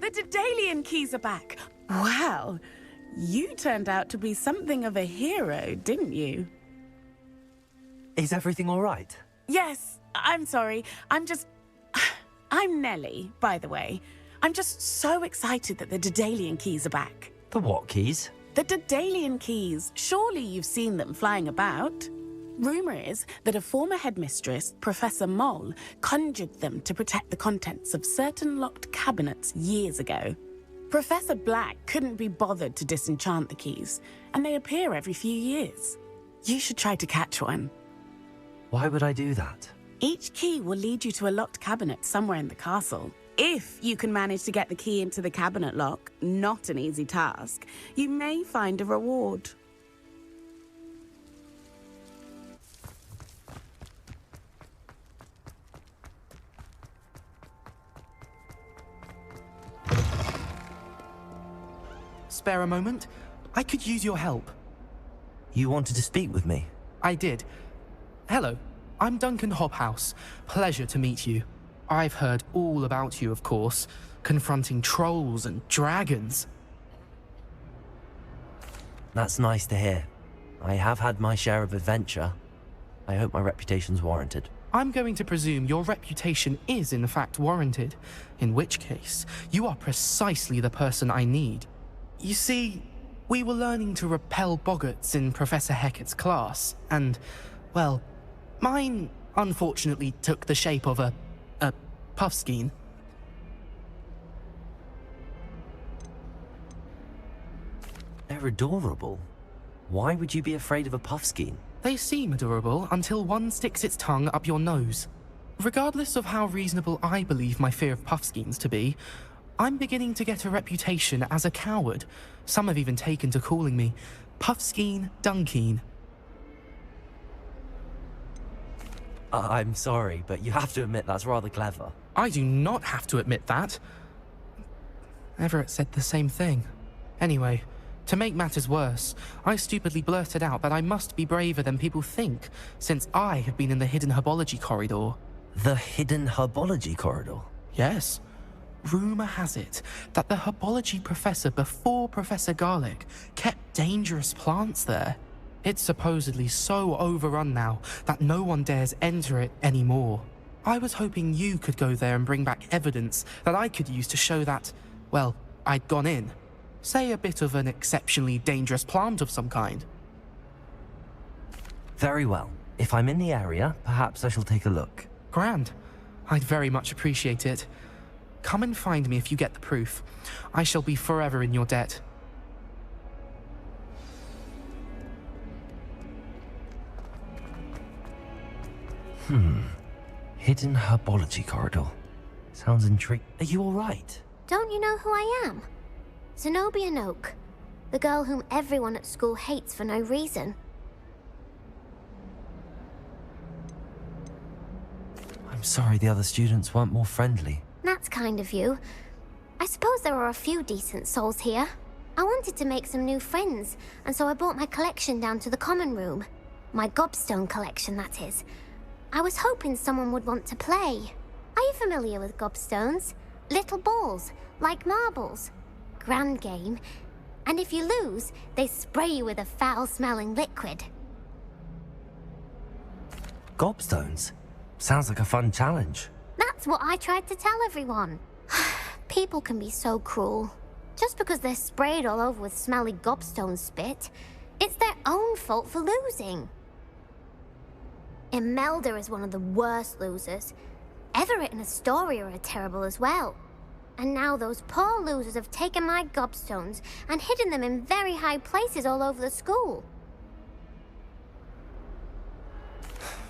The Daedalian keys are back! Wow, you turned out to be something of a hero, didn't you? Is everything all right? Yes, I'm sorry. I'm Nellie, by the way. I'm just so excited that the Daedalian keys are back. The what keys? The Daedalian keys. Surely you've seen them flying about. Rumour is that a former headmistress, Professor O.W.L.S, conjured them to protect the contents of certain locked cabinets years ago. Professor Black couldn't be bothered to disenchant the keys, and they appear every few years. You should try to catch one. Why would I do that? Each key will lead you to a locked cabinet somewhere in the castle. If you can manage to get the key into the cabinet lock, not an easy task, you may find a reward. Spare a moment? I could use your help. You wanted to speak with me? I did. Hello, I'm Duncan Hobhouse. Pleasure to meet you. I've heard all about you, of course, confronting trolls and dragons. That's nice to hear. I have had my share of adventure. I hope my reputation's warranted. I'm going to presume your reputation is in fact warranted, in which case, you are precisely the person I need. You see, we were learning to repel boggarts in Professor Hecat's class, and, well, mine unfortunately took the shape of a puffskein. They're adorable. Why would you be afraid of a puffskein? They seem adorable until one sticks its tongue up your nose. Regardless of how reasonable I believe my fear of puffskeins to be, I'm beginning to get a reputation as a coward. Some have even taken to calling me Puffskein Dunkeen. I'm sorry, but you have to admit that's rather clever. I do not have to admit that. Everett said the same thing. Anyway, to make matters worse, I stupidly blurted out that I must be braver than people think, since I have been in the hidden herbology corridor. The hidden herbology corridor? Yes. Rumour has it that the herbology professor before Professor Garlic kept dangerous plants there. It's supposedly so overrun now that no one dares enter it anymore. I was hoping you could go there and bring back evidence that I could use to show that, well, I'd gone in. Say a bit of an exceptionally dangerous plant of some kind. Very well. If I'm in the area, perhaps I shall take a look. Grand. I'd very much appreciate it. Come and find me if you get the proof. I shall be forever in your debt. Hidden herbology corridor. Sounds intriguing. Are you all right? Don't you know who I am? Zenobia Noak, the girl whom everyone at school hates for no reason. I'm sorry the other students weren't more friendly. That's kind of you. I suppose there are a few decent souls here. I wanted to make some new friends, and so I brought my collection down to the common room. My gobstone collection, that is. I was hoping someone would want to play. Are you familiar with gobstones? Little balls, like marbles. Grand game. And if you lose, they spray you with a foul-smelling liquid. Gobstones? Sounds like a fun challenge. That's what I tried to tell everyone. People can be so cruel. Just because they're sprayed all over with smelly gobstone spit, it's their own fault for losing. Imelda is one of the worst losers. Everett and Astoria are terrible as well. And now those poor losers have taken my gobstones and hidden them in very high places all over the school.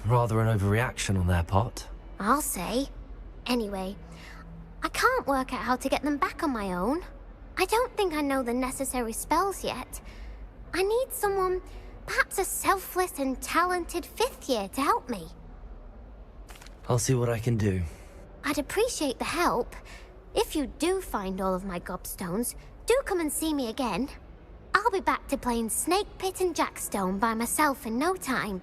Rather an overreaction on their part. I'll say. Anyway, I can't work out how to get them back on my own. I don't think I know the necessary spells yet. I need someone, perhaps a selfless and talented fifth year to help me. I'll see what I can do. I'd appreciate the help. If you do find all of my gobstones, do come and see me again. I'll be back to playing Snake Pit and Jackstone by myself in no time.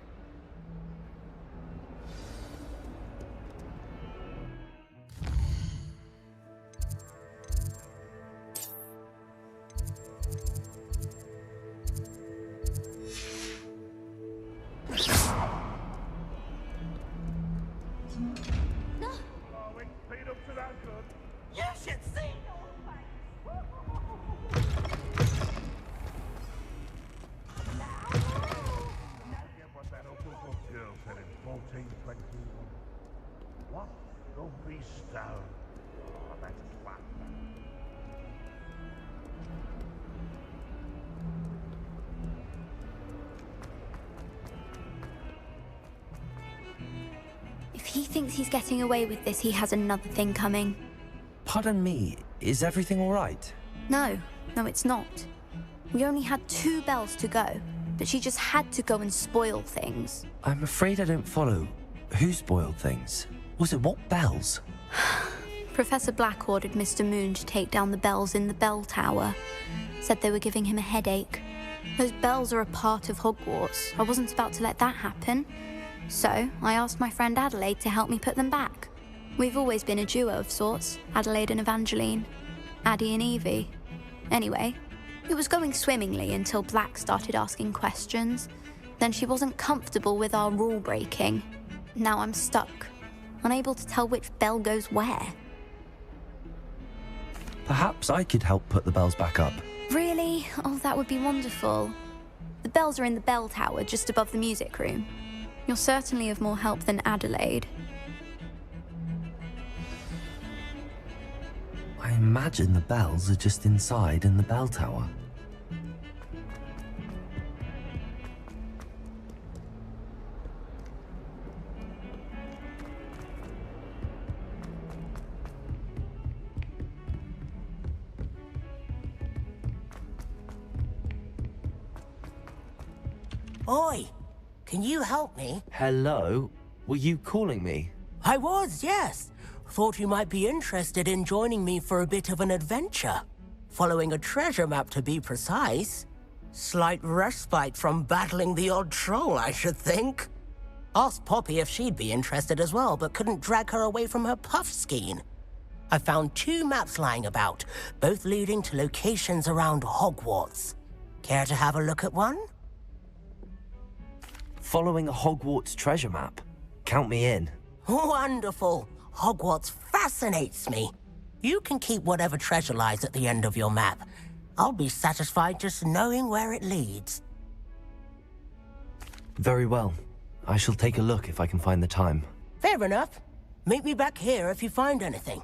What? Don't be stoned. Oh, that's fun. If he thinks he's getting away with this, he has another thing coming. Pardon me, is everything all right? No, it's not. We only had 2 bells to go, but she just had to go and spoil things. I'm afraid I don't follow. Who spoiled things? Also, what bells? Professor Black ordered Mr. Moon to take down the bells in the bell tower. Said they were giving him a headache. Those bells are a part of Hogwarts. I wasn't about to let that happen. So, I asked my friend Adelaide to help me put them back. We've always been a duo of sorts, Adelaide and Evangeline. Addie and Evie. Anyway, it was going swimmingly until Black started asking questions. Then she wasn't comfortable with our rule breaking. Now I'm stuck, unable to tell which bell goes where. Perhaps I could help put the bells back up. Really? Oh, that would be wonderful. The bells are in the bell tower just above the music room. You're certainly of more help than Adelaide. I imagine the bells are just inside in the bell tower. Oi! Can you help me? Hello? Were you calling me? I was, yes. Thought you might be interested in joining me for a bit of an adventure. Following a treasure map, to be precise. Slight respite from battling the odd troll, I should think. Asked Poppy if she'd be interested as well, but couldn't drag her away from her puff skein. I found 2 maps lying about, both leading to locations around Hogwarts. Care to have a look at one? Following a Hogwarts treasure map? Count me in. Wonderful. Hogwarts fascinates me. You can keep whatever treasure lies at the end of your map. I'll be satisfied just knowing where it leads. Very well. I shall take a look if I can find the time. Fair enough. Meet me back here if you find anything.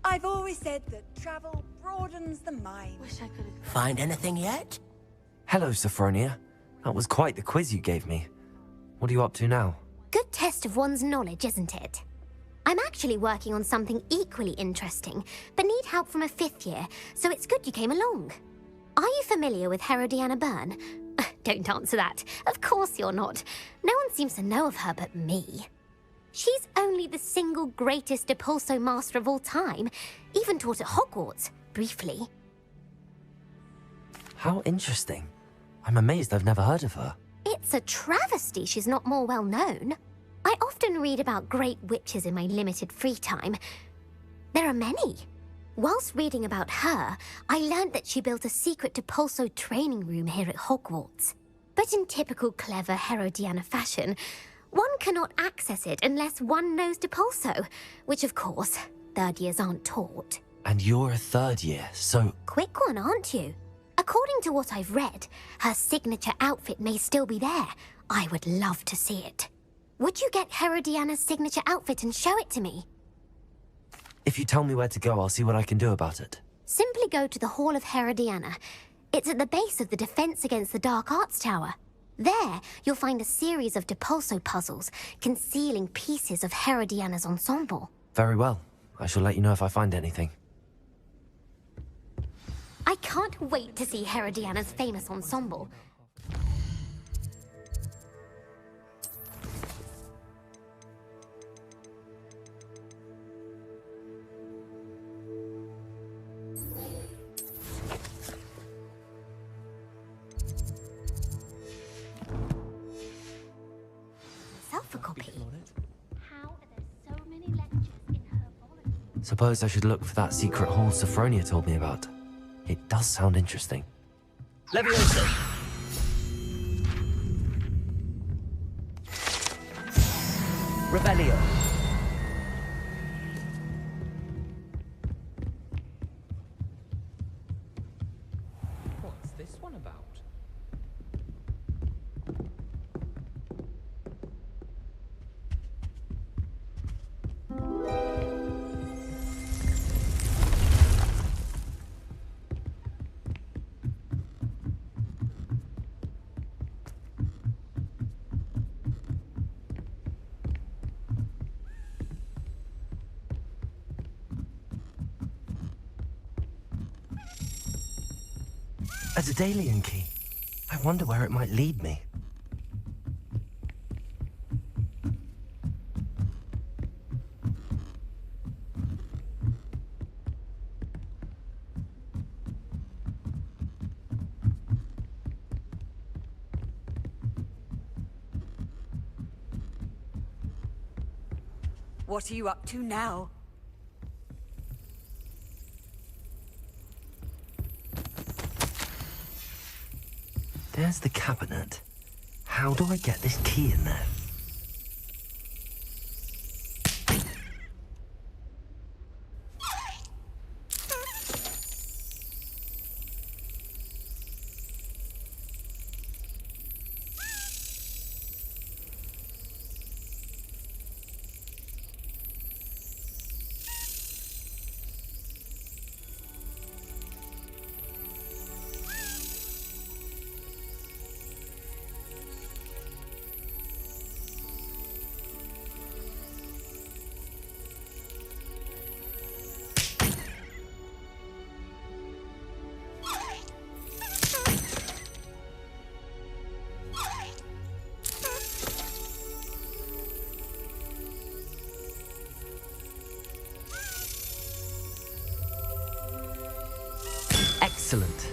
I've always said that travel broadens the mind. Wish I could have. Find anything yet? Hello, Sophronia. That was quite the quiz you gave me. What are you up to now? Good test of one's knowledge, isn't it? I'm actually working on something equally interesting, but need help from a 5th year, so it's good you came along. Are you familiar with Herodiana Byrne? Don't answer that. Of course you're not. No one seems to know of her but me. She's only the single greatest Depulso master of all time, even taught at Hogwarts, briefly. How interesting. I'm amazed I've never heard of her. It's a travesty she's not more well known. I often read about great witches in my limited free time. There are many. Whilst reading about her, I learned that she built a secret Depulso training room here at Hogwarts. But in typical clever Herodiana fashion, one cannot access it unless one knows Depulso, which of course, 3rd years aren't taught. And you're a 3rd year, so... Quick one, aren't you? According to what I've read, her signature outfit may still be there. I would love to see it. Would you get Herodiana's signature outfit and show it to me? If you tell me where to go, I'll see what I can do about it. Simply go to the Hall of Herodiana. It's at the base of the Defense Against the Dark Arts Tower. There, you'll find a series of Depulso puzzles concealing pieces of Herodiana's ensemble. Very well. I shall let you know if I find anything. I can't wait to see Herodiana's famous ensemble. Self-copy. How are there so many lectures in herbology? Suppose I should look for that secret hall Sophronia told me about. It does sound interesting. Leviosa! Revelio! What's this one about? A Daedalian key. I wonder where it might lead me. What are you up to now? There's the cabinet. How do I get this key in there? Excellent.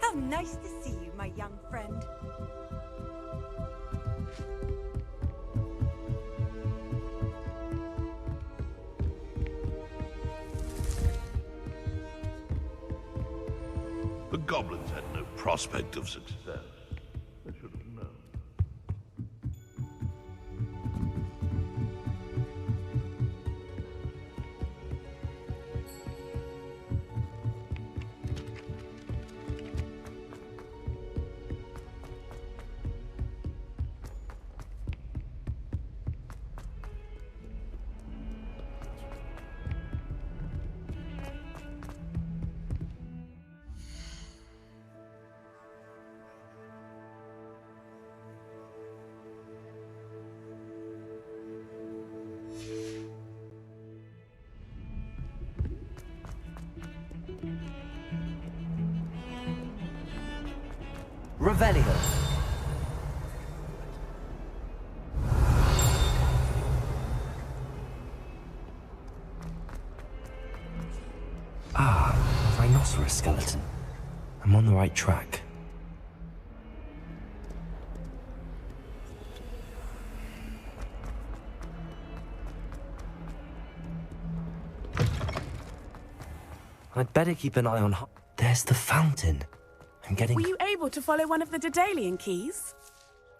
How nice to see you, my young friend. The goblins had no prospect of success. I should have known. Revelio. Ah, rhinoceros skeleton. I'm on the right track. I'd better keep an eye on... There's the fountain. I'm getting... Were you able to follow one of the Daedalian keys?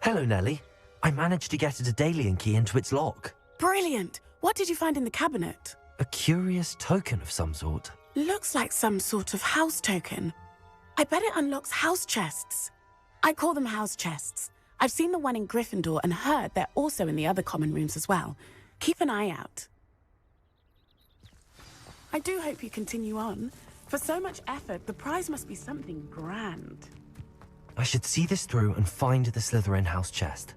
Hello, Nellie. I managed to get a Daedalian key into its lock. Brilliant! What did you find in the cabinet? A curious token of some sort. Looks like some sort of house token. I bet it unlocks house chests. I call them house chests. I've seen the one in Gryffindor and heard they're also in the other common rooms as well. Keep an eye out. I do hope you continue on. For so much effort, the prize must be something grand. I should see this through and find the Slytherin house chest.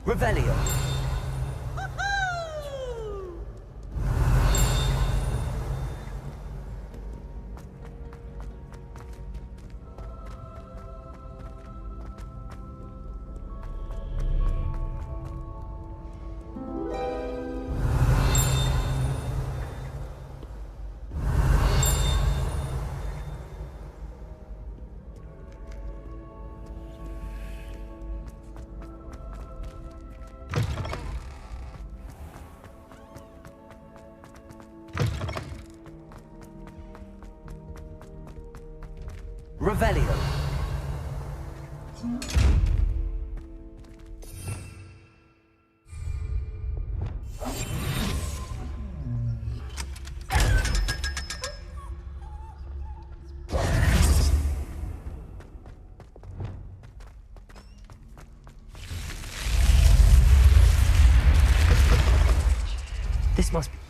Revelio. Revelio.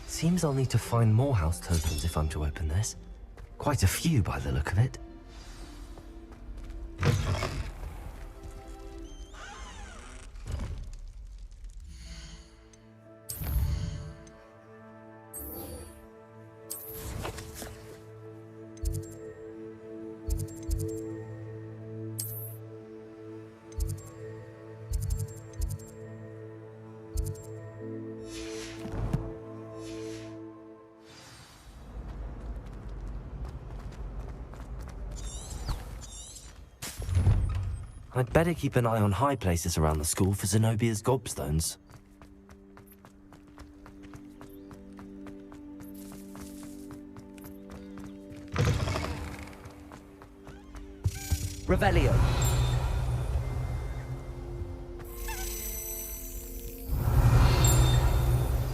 Seems I'll need to find more house tokens if I'm to open this. Quite a few by the look of it. I'd better keep an eye on high places around the school for Zenobia's gobstones. Revelio.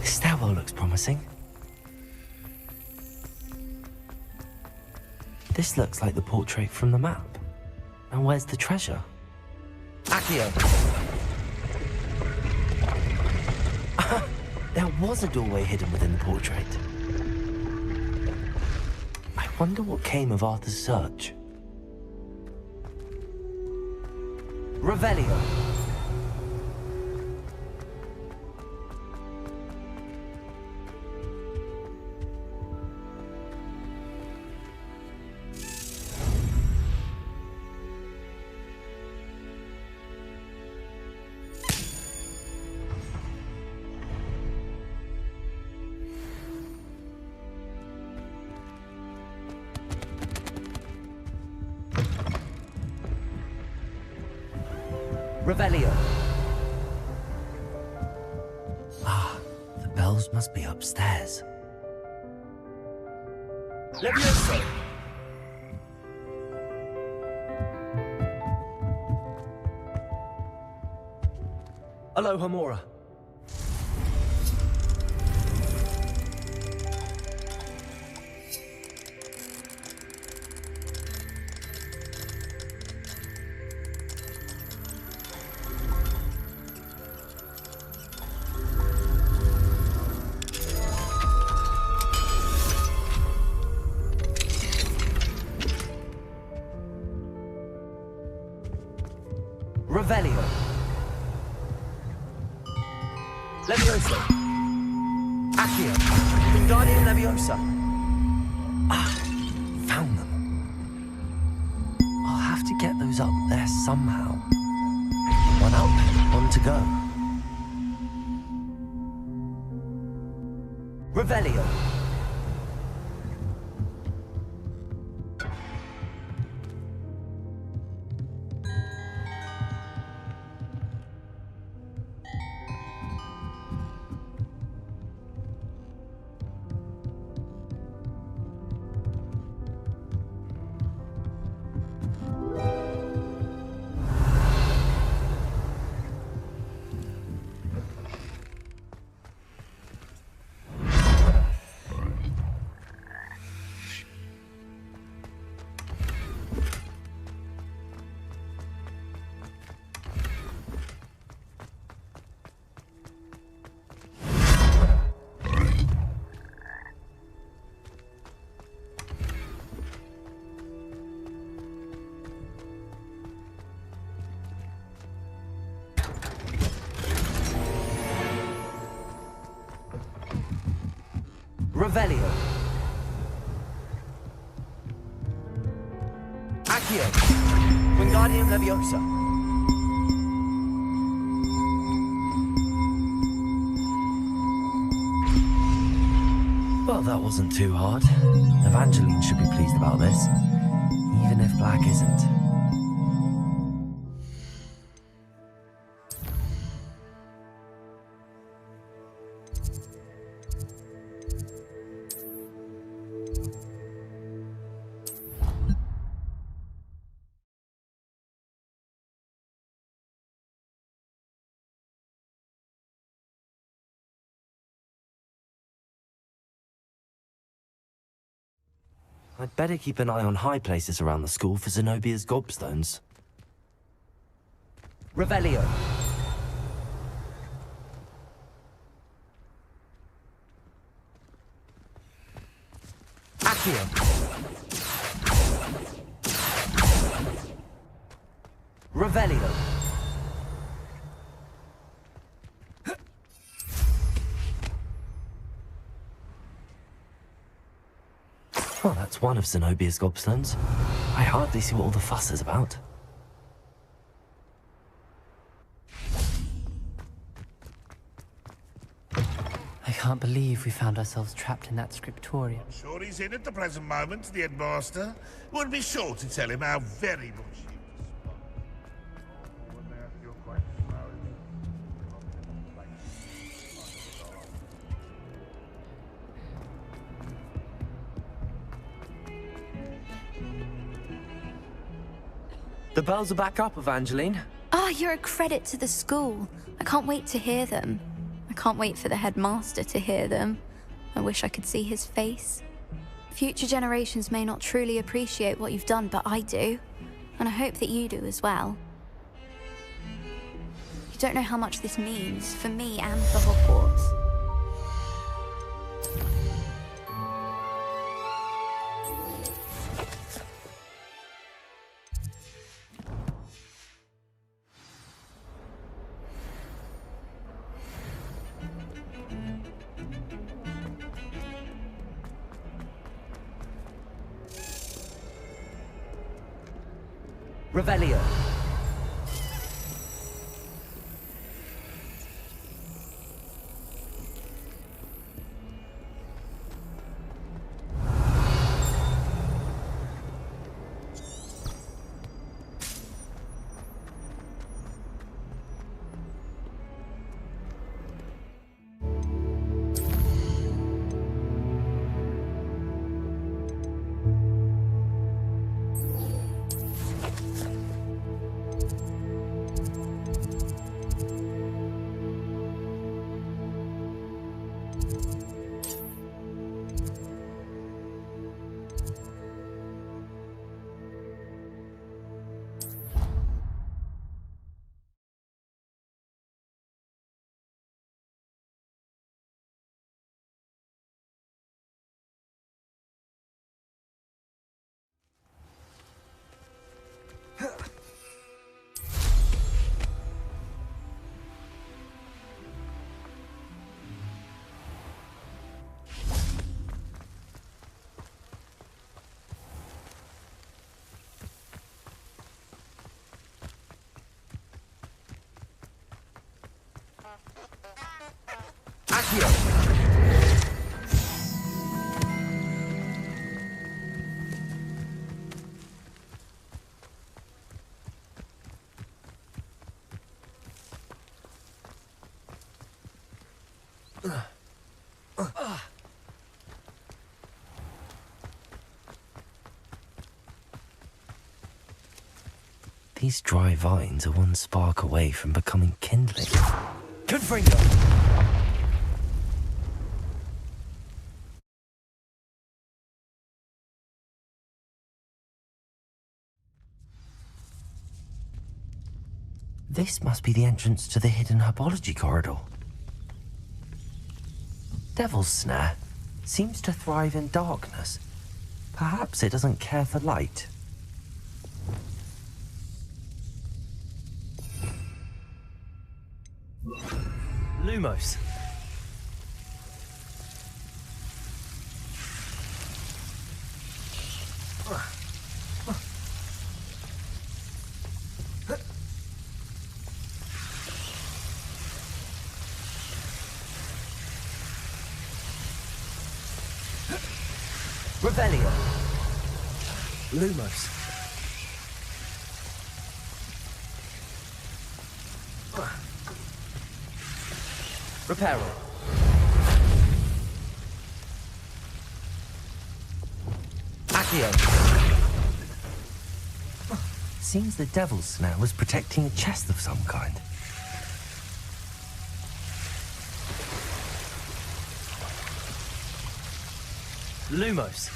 This stairwell looks promising. This looks like the portrait from the map. And where's the treasure? Accio! There was a doorway hidden within the portrait. I wonder what came of Arthur's search. Revelio. Revelio. Ah, the bells must be upstairs. Levioso! Aloha Mora. Revelio. Levioso. Accio. Daedalian Leviosa. Ah, found them. I'll have to get those up there somehow. One up, one to go. Revelio. Revelio. Accio. Wingardium Leviosa. Well, that wasn't too hard. Evangeline should be pleased about this, even if Black isn't. I'd better keep an eye on high places around the school for Zenobia's gobstones. Revelio. Accio. Revelio. Well, that's one of Zenobia's gobstones. I hardly see what all the fuss is about. I can't believe we found ourselves trapped in that scriptorium. Sure he's in at the present moment, the headmaster. Would be sure to tell him how very much he The bells are back up, Evangeline. Ah, you're a credit to the school. I can't wait to hear them. I can't wait for the headmaster to hear them. I wish I could see his face. Future generations may not truly appreciate what you've done, but I do. And I hope that you do as well. You don't know how much this means for me and for Hogwarts. Revelio. These dry vines are one spark away from becoming kindling. Confringo! This must be the entrance to the hidden herbology corridor. Devil's Snare seems to thrive in darkness. Perhaps it doesn't care for light. Lumos. Revelio. Lumos. Reparo. Accio. Seems the devil's snare was protecting a chest of some kind. Lumos.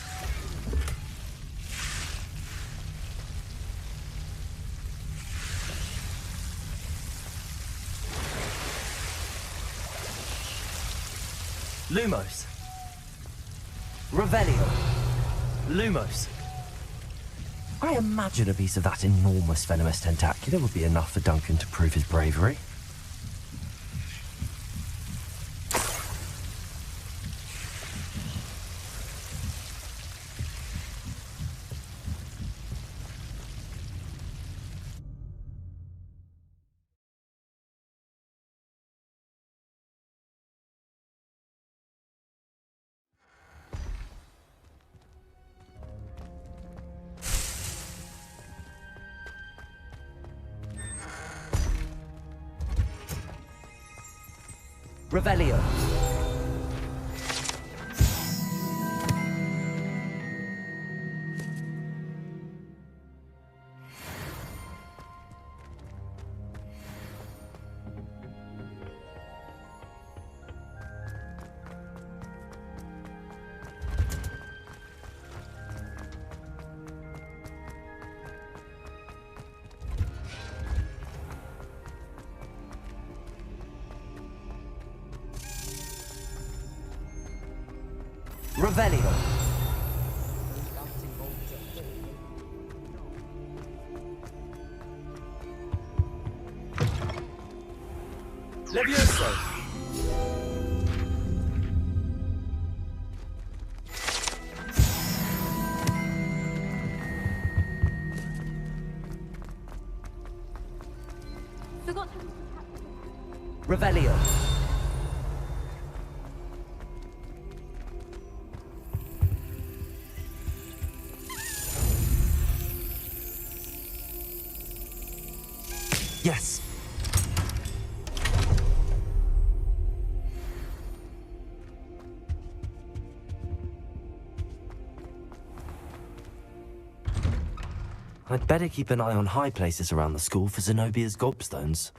Lumos. Revelio. Lumos. I imagine a piece of that enormous venomous tentacular would be enough for Duncan to prove his bravery. Revelio. Revelio. Levioso. Revelio. Yes. I'd better keep an eye on high places around the school for Zenobia's gobstones.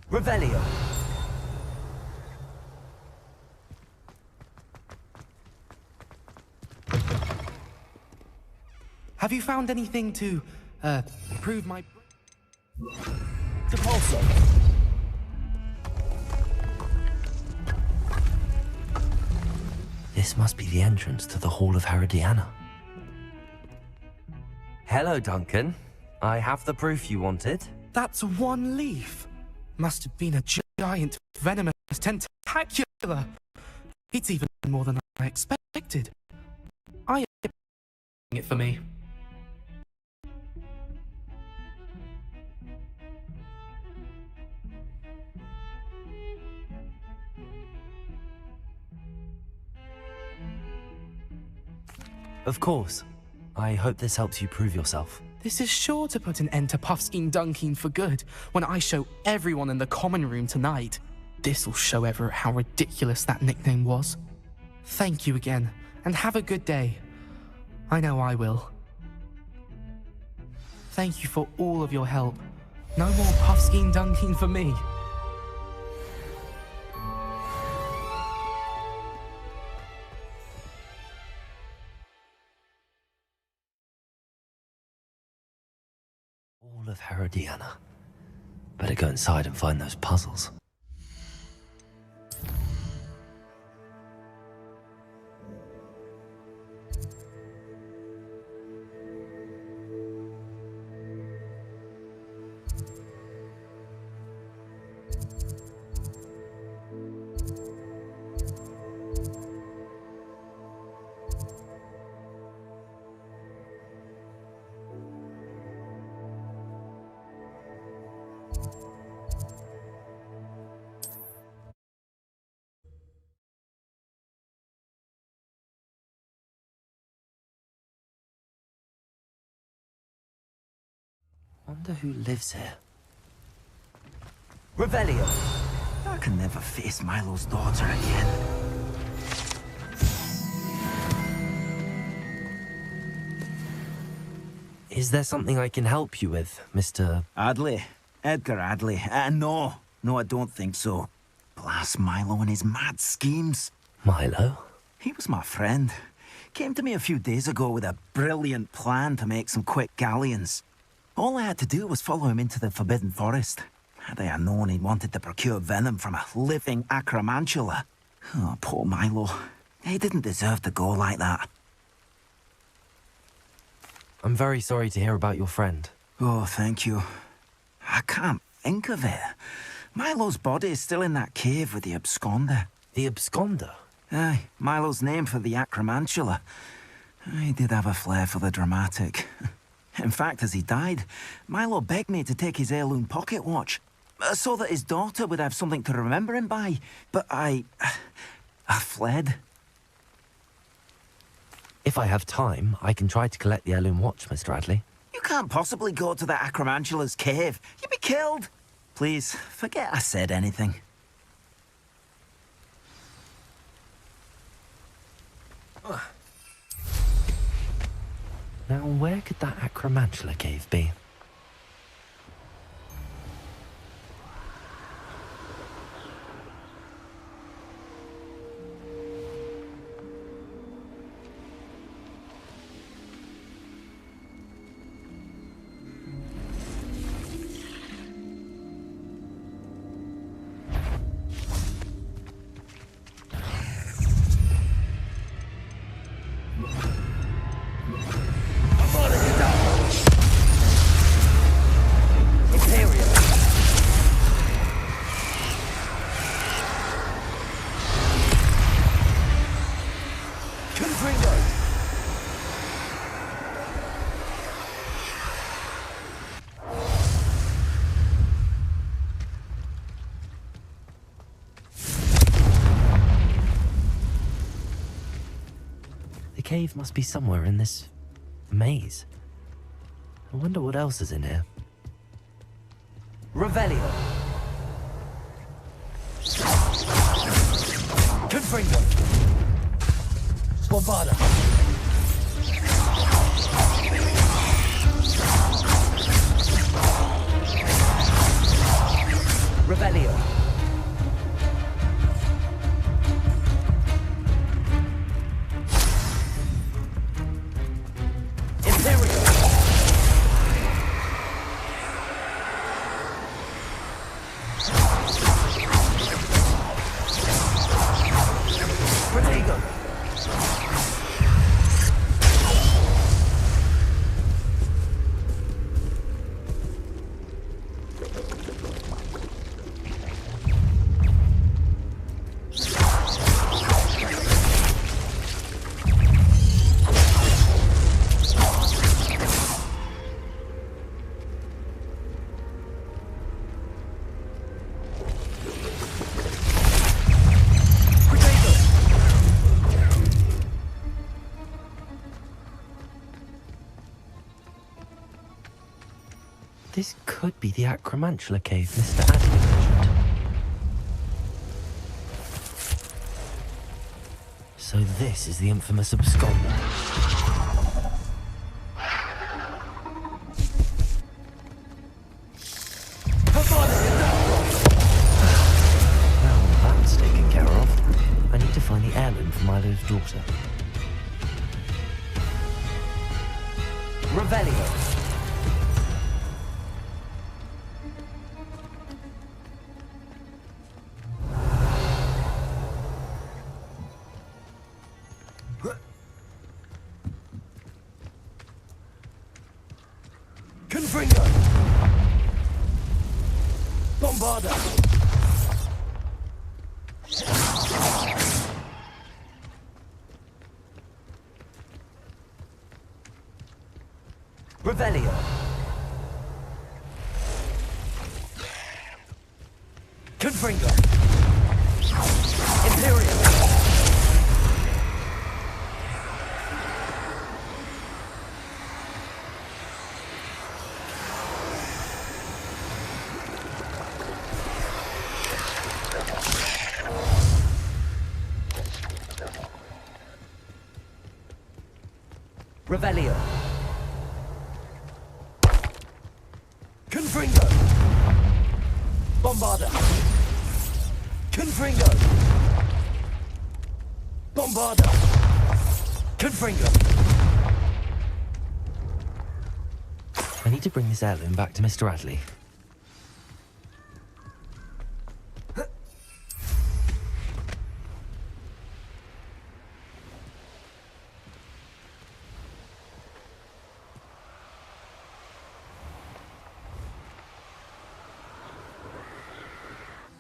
Revelio. Have you found anything to, prove my... Depulso. This must be the entrance to the Hall of Herodiana. Hello, Duncan. I have the proof you wanted. That's one leaf. Must have been a giant venomous tentacular. It's even more than I expected. I am it for me. Of course. I hope this helps you prove yourself. This is sure to put an end to Puffskein Dunkin for good when I show everyone in the common room tonight. This'll show Everett how ridiculous that nickname was. Thank you again, and have a good day. I know I will. Thank you for all of your help. No more Puffskein Dunkin for me. All of Herodiana. Better go inside and find those puzzles. Wonder who lives here. Revelio! I can never face Milo's daughter again. Is there something I can help you with, Mr. Adley? Edgar Adley? No, I don't think so. Blast Milo and his mad schemes. Milo? He was my friend. Came to me a few days ago with a brilliant plan to make some quick galleons. All I had to do was follow him into the Forbidden Forest. Had I known he wanted to procure venom from a living acromantula. Oh, poor Milo. He didn't deserve to go like that. I'm very sorry to hear about your friend. Oh, thank you. I can't think of it. Milo's body is still in that cave with the absconder. The absconder? Aye, Milo's name for the acromantula. He did have a flair for the dramatic. In fact, as he died, Milo begged me to take his heirloom pocket watch, so that his daughter would have something to remember him by. But I fled. If I have time, I can try to collect the heirloom watch, Mr. Adley. You can't possibly go to the acromantula's cave. You'd be killed. Please, forget I said anything. Now, where could that acromantula cave be? The cave must be somewhere in this maze. I wonder what else is in here. Revelio! Confringo! Bombada! Revelio! This could be the acromantula cave Mr. Adley mentioned. So this is the infamous absconder. Now that's taken care of, I need to find the heirloom for Milo's daughter. Revelio! Confringo! Bombarda! Revelio! Confringo! Imperial! Revelio. Confringo. Bombarda. Confringo. Bombarda. Confringo. I need to bring this heirloom back to Mr. Adley.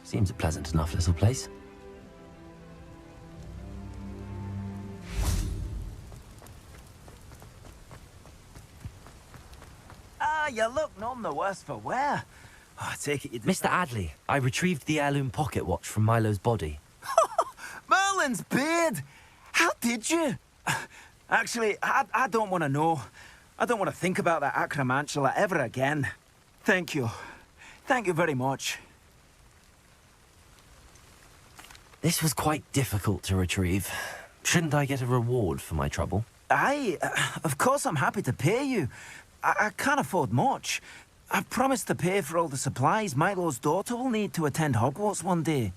Seems a pleasant enough little place. You look none the worse for wear. Oh, I take it you did. Mr. Adley, I retrieved the heirloom pocket watch from Milo's body. Merlin's beard! How did you? Actually, I don't want to know. I don't want to think about that acromantula ever again. Thank you. Thank you very much. This was quite difficult to retrieve. Shouldn't I get a reward for my trouble? Of course I'm happy to pay you. I can't afford much. I've promised to pay for all the supplies Milo's daughter will need to attend Hogwarts one day.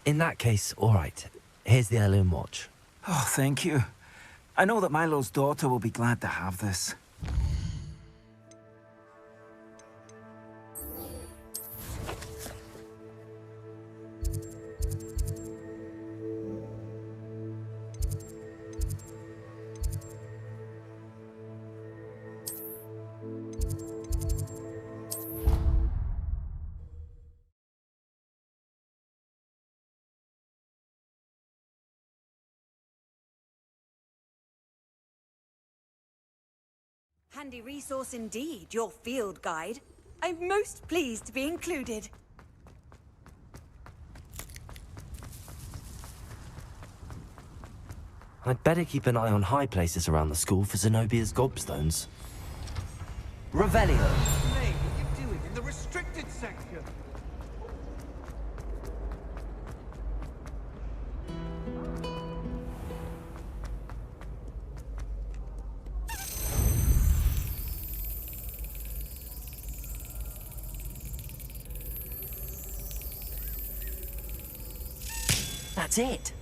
In that case, all right. Here's the heirloom watch. Oh, thank you. I know that Milo's daughter will be glad to have this. Handy resource indeed, your field guide. I'm most pleased to be included. I'd better keep an eye on high places around the school for Zenobia's gobstones. Revelio. May, what are you doing in the restricted section? That's it.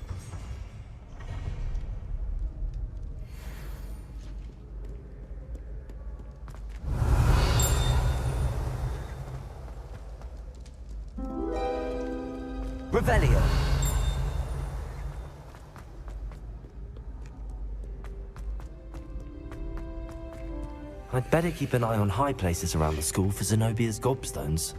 Revelio. I'd better keep an eye on high places around the school for Zenobia's gobstones.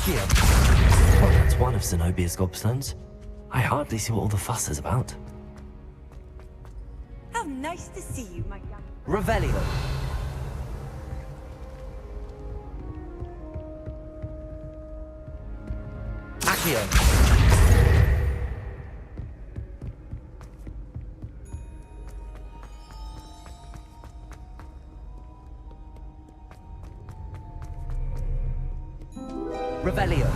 Well, that's one of Zenobia's gobstones. I hardly see what all the fuss is about. How nice to see you, my young... Revelio. Accio. Revelio.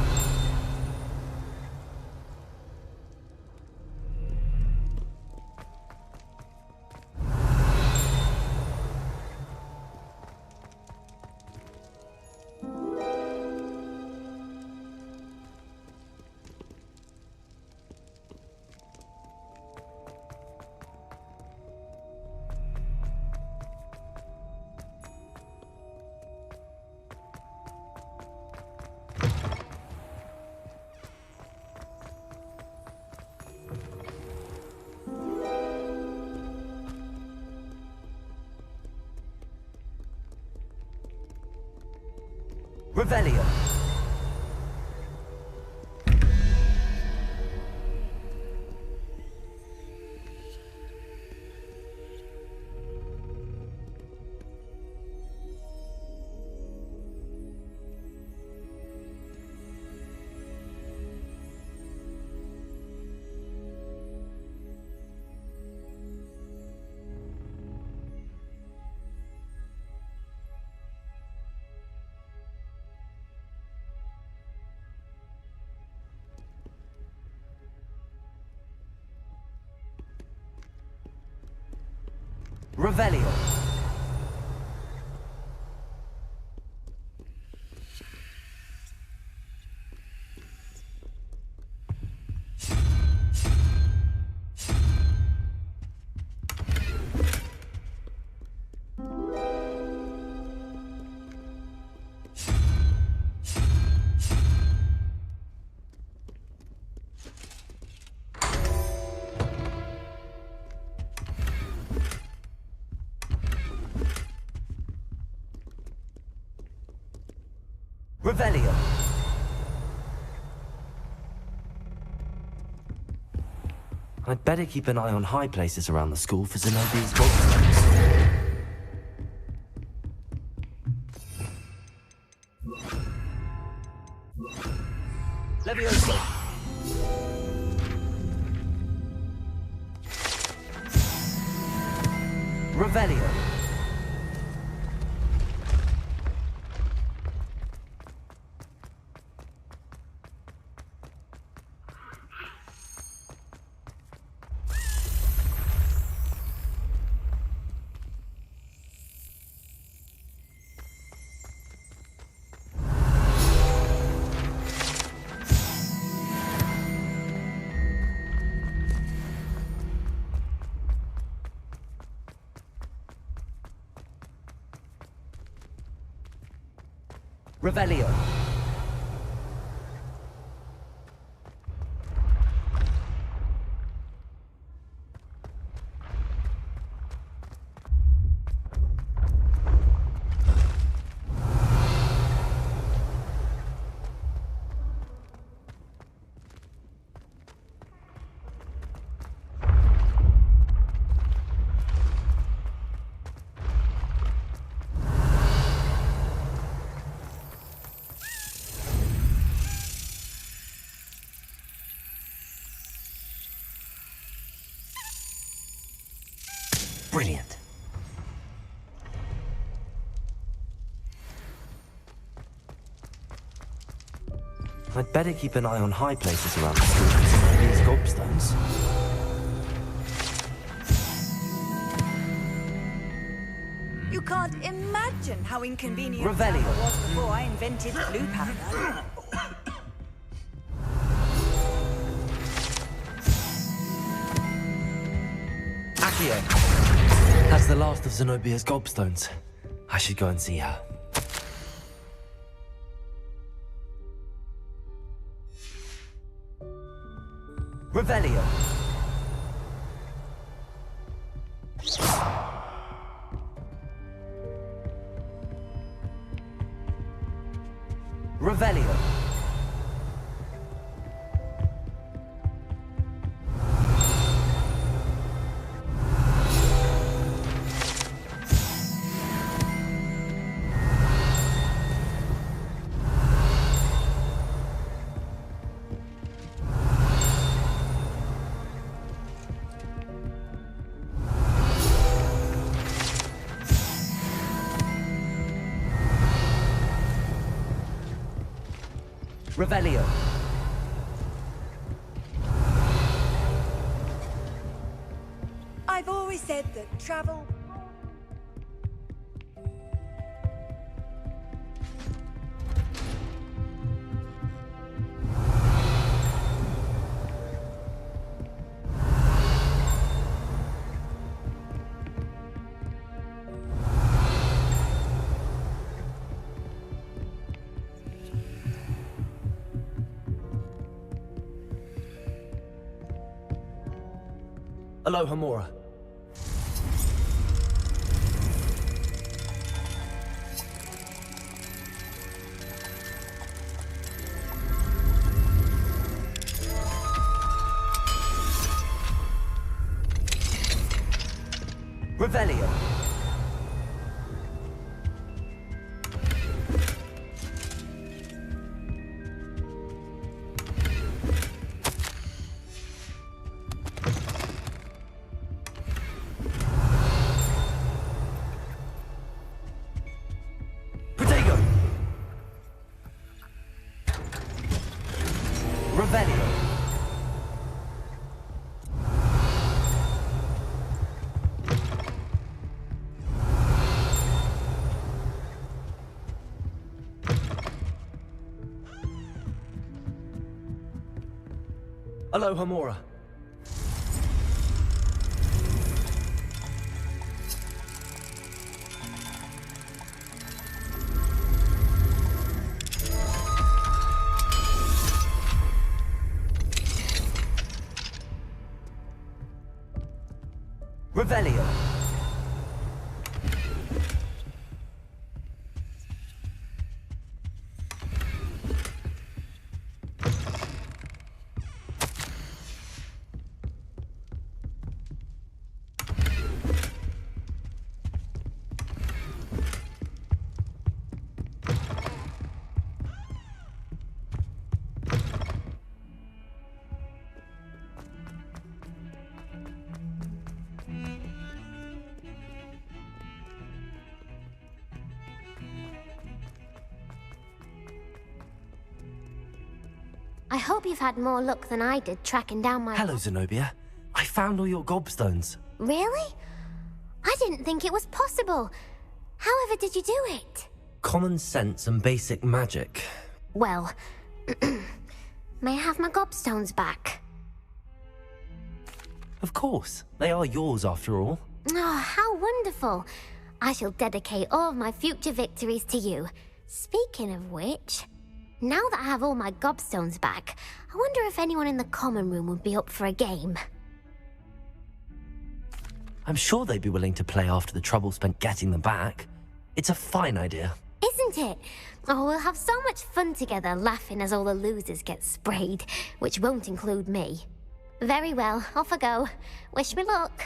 Revelio. Revelio. Revelio. I'd better keep an eye on high places around the school for Zenobia's gobstones. Levioso. Revelio. Revelio. Brilliant. I'd better keep an eye on high places around the school for some of these gobstones. You can't imagine how inconvenient Revelio. it was before I invented blue powder. Accio. That's the last of Zenobia's gobstones. I should go and see her. Revelio. Revelio. Revelio. I've always said that travel... Aloha, Mora. Revelio. Revelio. Aloha Mora. Revelio. I hope you've had more luck than I did tracking down my... Hello, Zenobia. I found all your gobstones. Really? I didn't think it was possible. However did you do it? Common sense and basic magic. Well, may I have my gobstones back? Of course. They are yours after all. Oh, how wonderful. I shall dedicate all of my future victories to you. Speaking of which, now that I have all my gobstones back, I wonder if anyone in the common room would be up for a game. I'm sure they'd be willing to play after the trouble spent getting them back. It's a fine idea. Isn't it? Oh, we'll have so much fun together laughing as all the losers get sprayed, which won't include me. Very well, off I go. Wish me luck.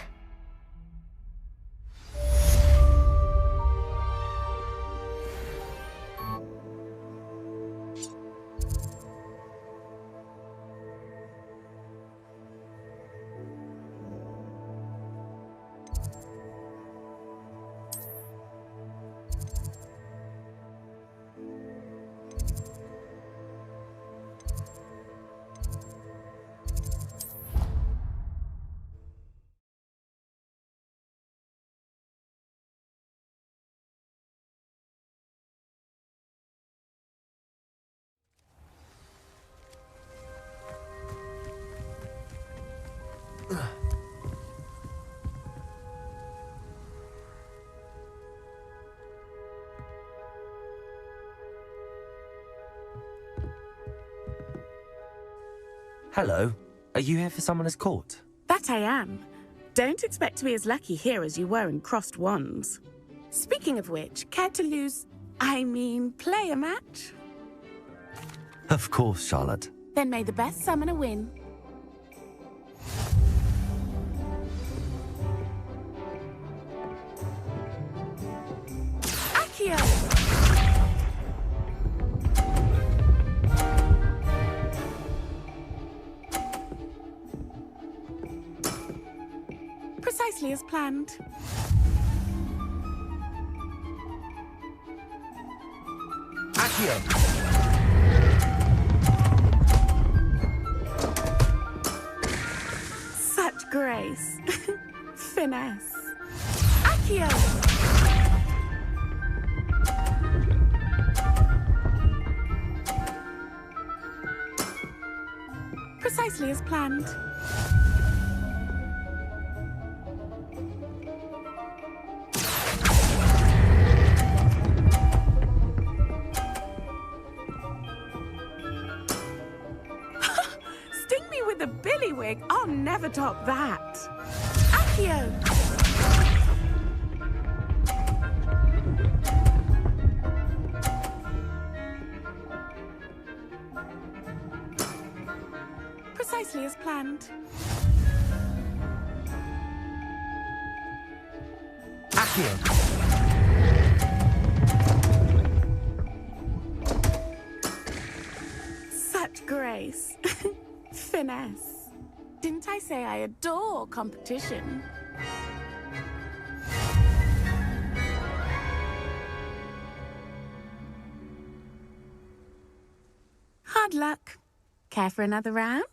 Hello. Are you here for Summoner's Court? That I am. Don't expect to be as lucky here as you were in Crossed Wands. Speaking of which, care to play a match? Of course, Charlotte. Then may the best summoner win. Accio! Precisely as planned. Accio! Such grace. Finesse. Accio! Precisely as planned. The billywig, I'll never top that. Accio! Precisely as planned. Accio! Such grace. Finesse. Didn't I say I adore competition? Hard luck. Care for another round?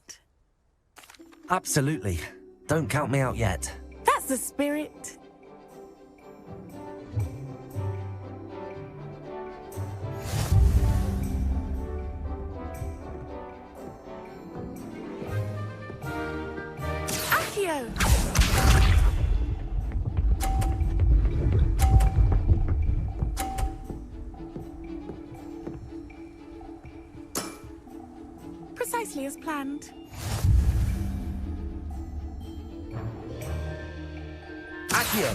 Absolutely. Don't count me out yet. That's the spirit. Accio! Precisely as planned. Accio!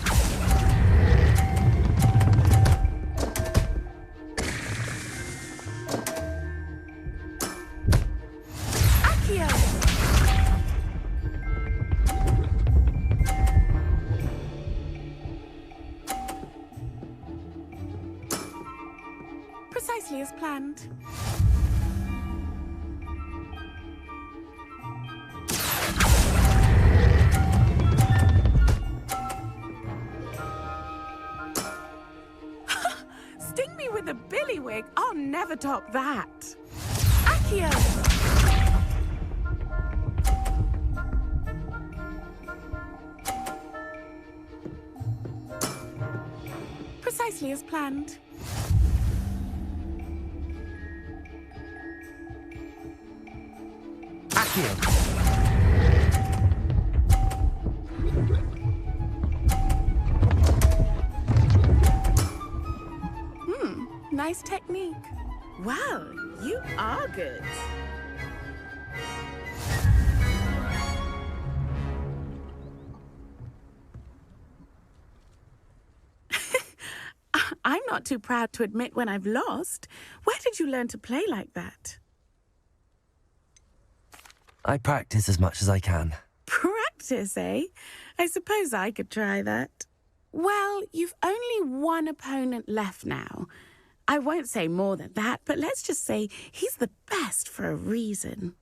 Accio! Precisely as planned. Sting me with a billywig. I'll never top that. Accio! Precisely as planned. Accio! Nice technique. Well, you are good. I'm not too proud to admit when I've lost. Where did you learn to play like that? I practice as much as I can. Practice, eh? I suppose I could try that. Well, you've only one opponent left now. I won't say more than that, but let's just say he's the best for a reason.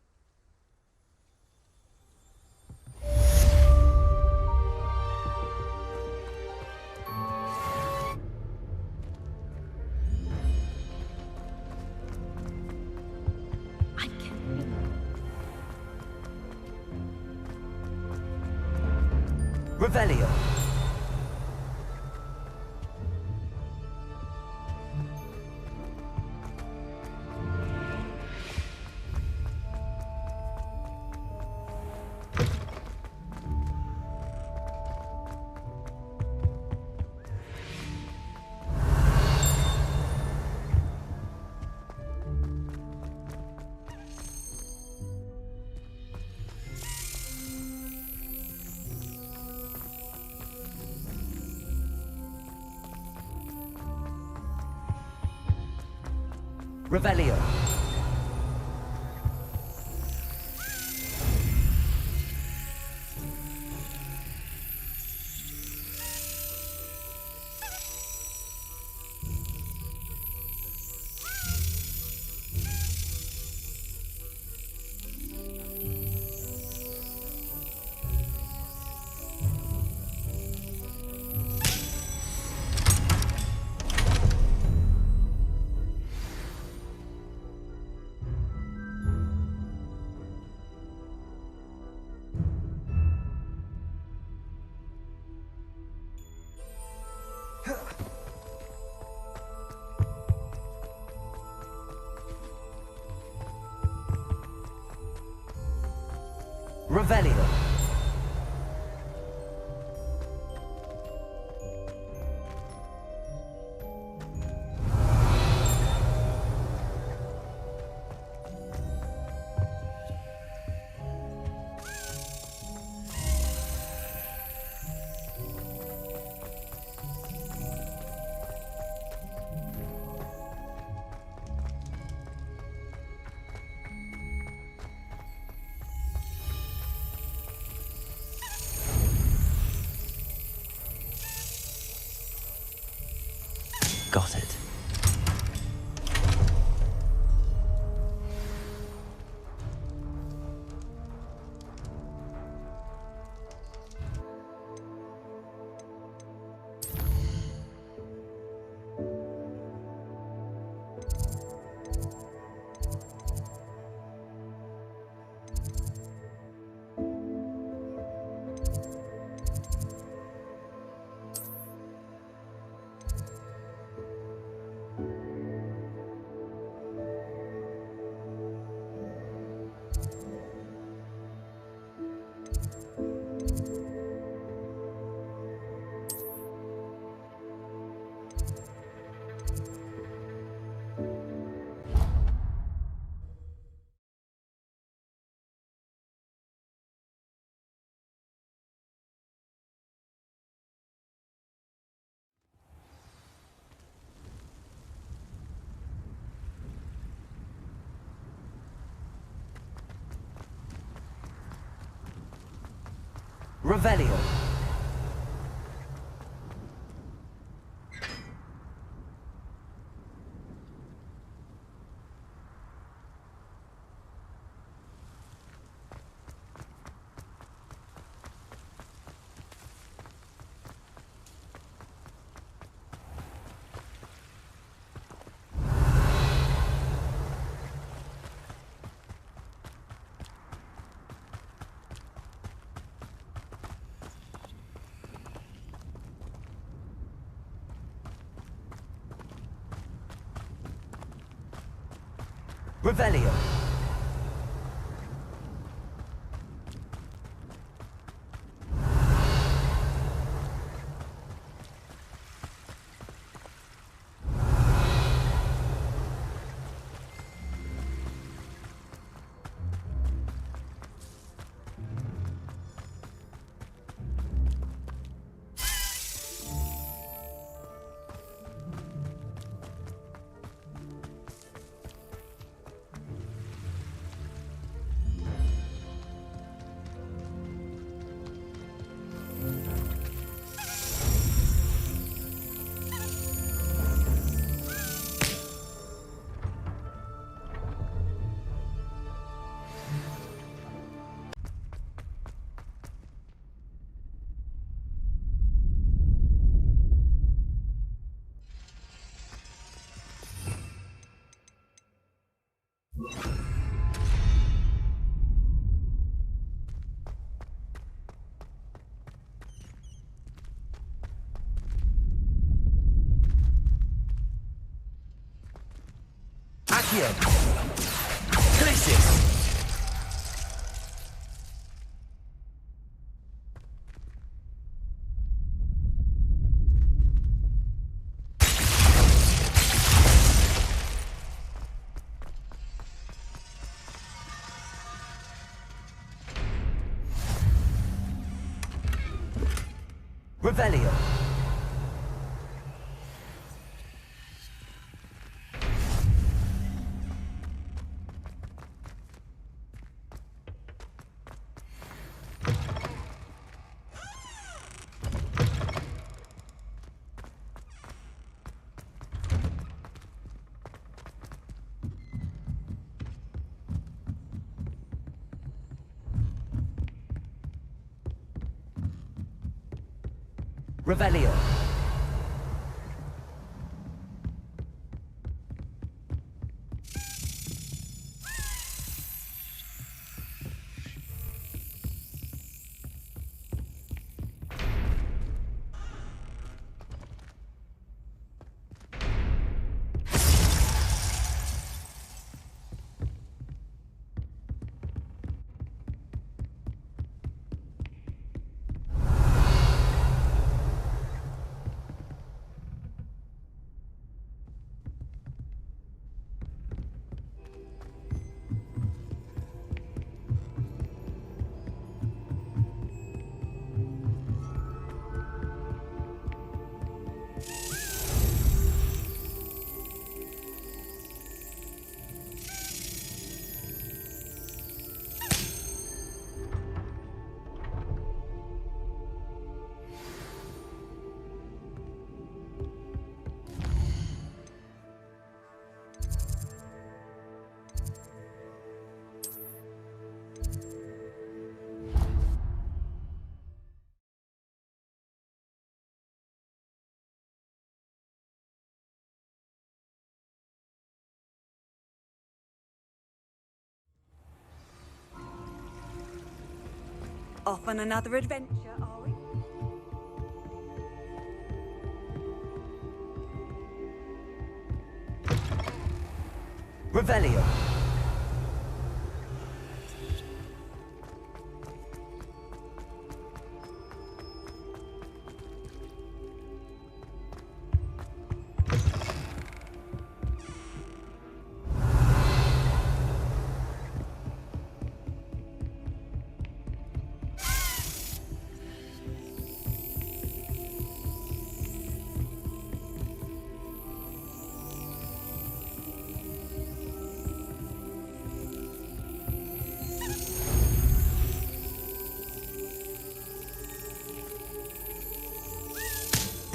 Revelio! Revelio! Revelio! Got it. Revelio. Revelio. Accio. Glissis. Revelio. Revelio. Off on another adventure, are we? Revelio.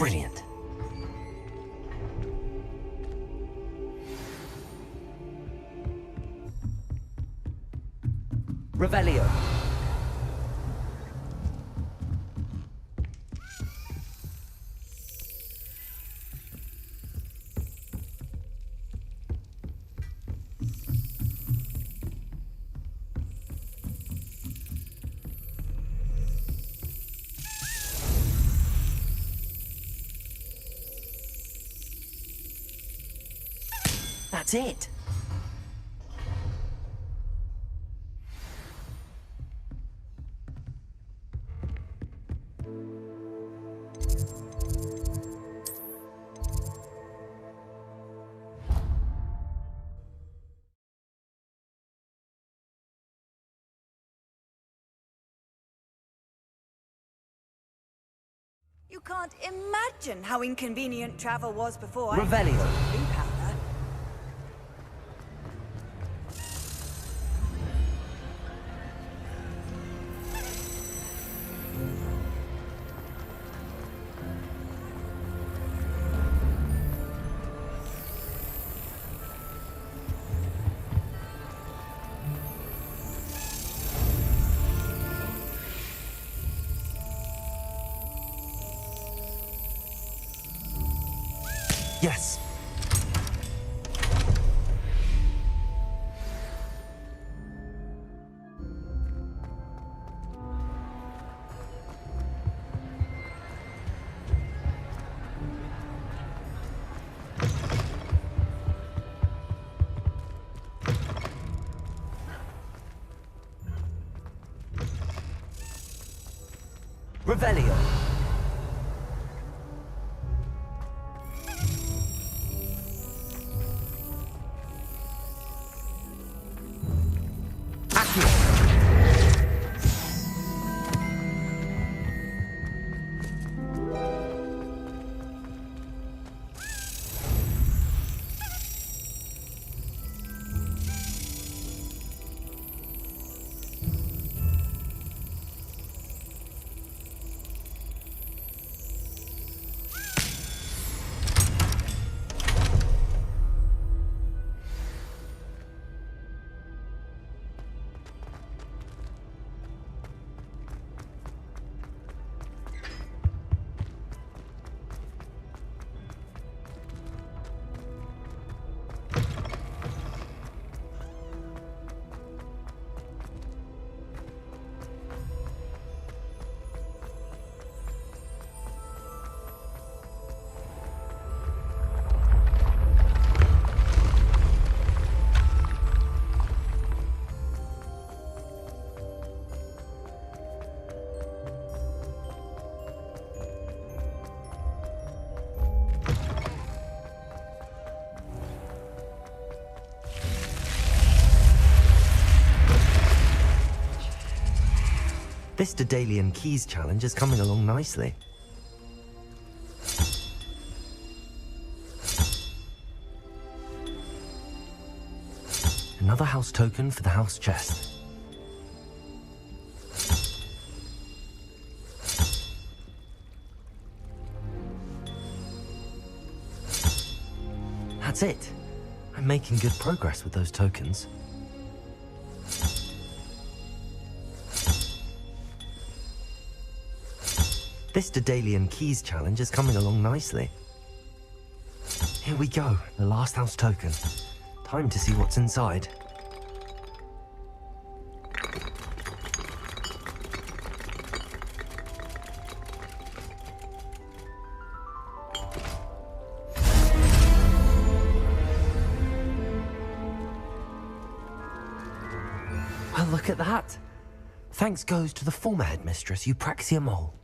Brilliant. Revelio. That's it. You can't imagine how inconvenient travel was before Revelio. blue powder. Yes. Revelio. This Daedalian Keys challenge is coming along nicely. Another house token for the house chest. That's it. I'm making good progress with those tokens. This Daedalian Keys challenge is coming along nicely. Here we go, the last house token. Time to see what's inside. Well, look at that. Thanks goes to the former headmistress, Eupraxia Mole.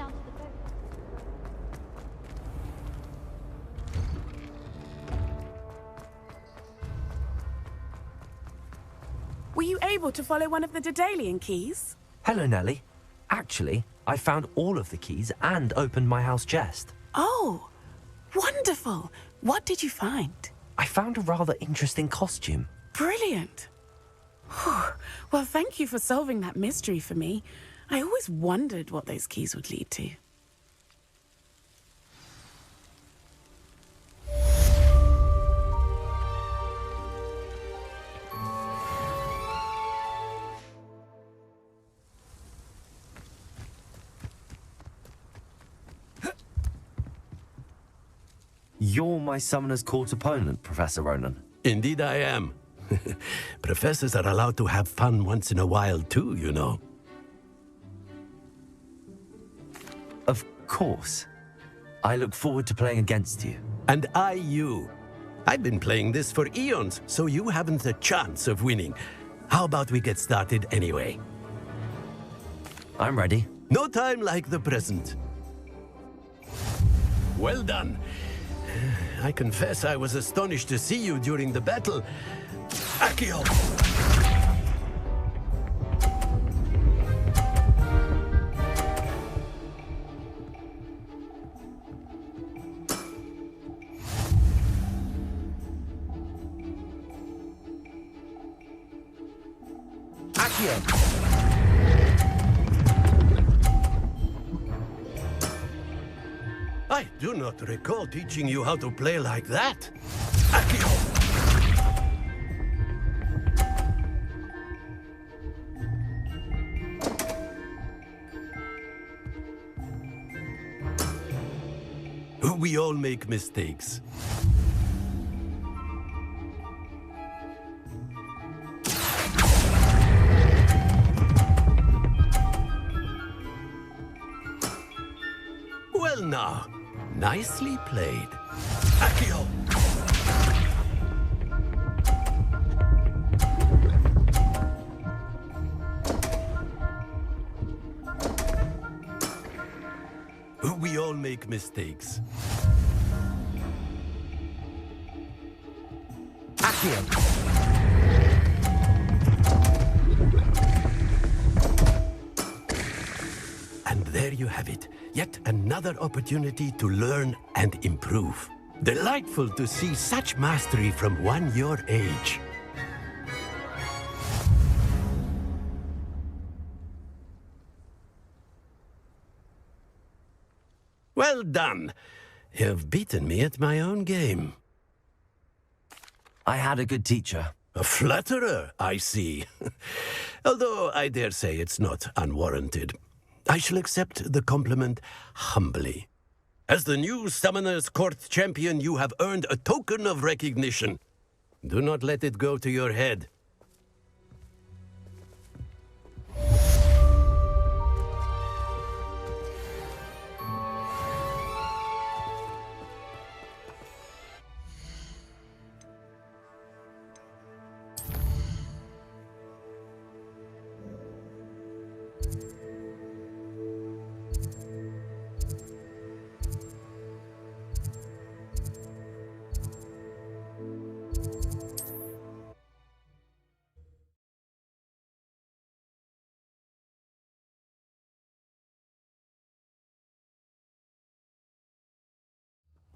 down to the boat. Were you able to follow one of the Daedalian keys? Hello, Nellie. Actually, I found all of the keys and opened my house chest. Oh, wonderful. What did you find? I found a rather interesting costume. Brilliant. Whew. Well, thank you for solving that mystery for me. I always wondered what those keys would lead to. You're my Summoner's Court opponent, Professor Ronan. Indeed I am. Professors are allowed to have fun once in a while too, you know. Of course. I look forward to playing against you. And I you. I've been playing this for eons, so you haven't a chance of winning. How about we get started anyway? I'm ready. No time like the present. Well done. I confess I was astonished to see you during the battle. Accio! I do not recall teaching you how to play like that. Accio! We all make mistakes. Well now, nicely played. Accio! We all make mistakes. Accio! And there you have it. Yet another opportunity to learn and improve. Delightful to see such mastery from one your age. Well done. You've beaten me at my own game. I had a good teacher. A flatterer, I see. Although I dare say it's not unwarranted. I shall accept the compliment humbly. As the new Summoner's Court champion, you have earned a token of recognition. Do not let it go to your head.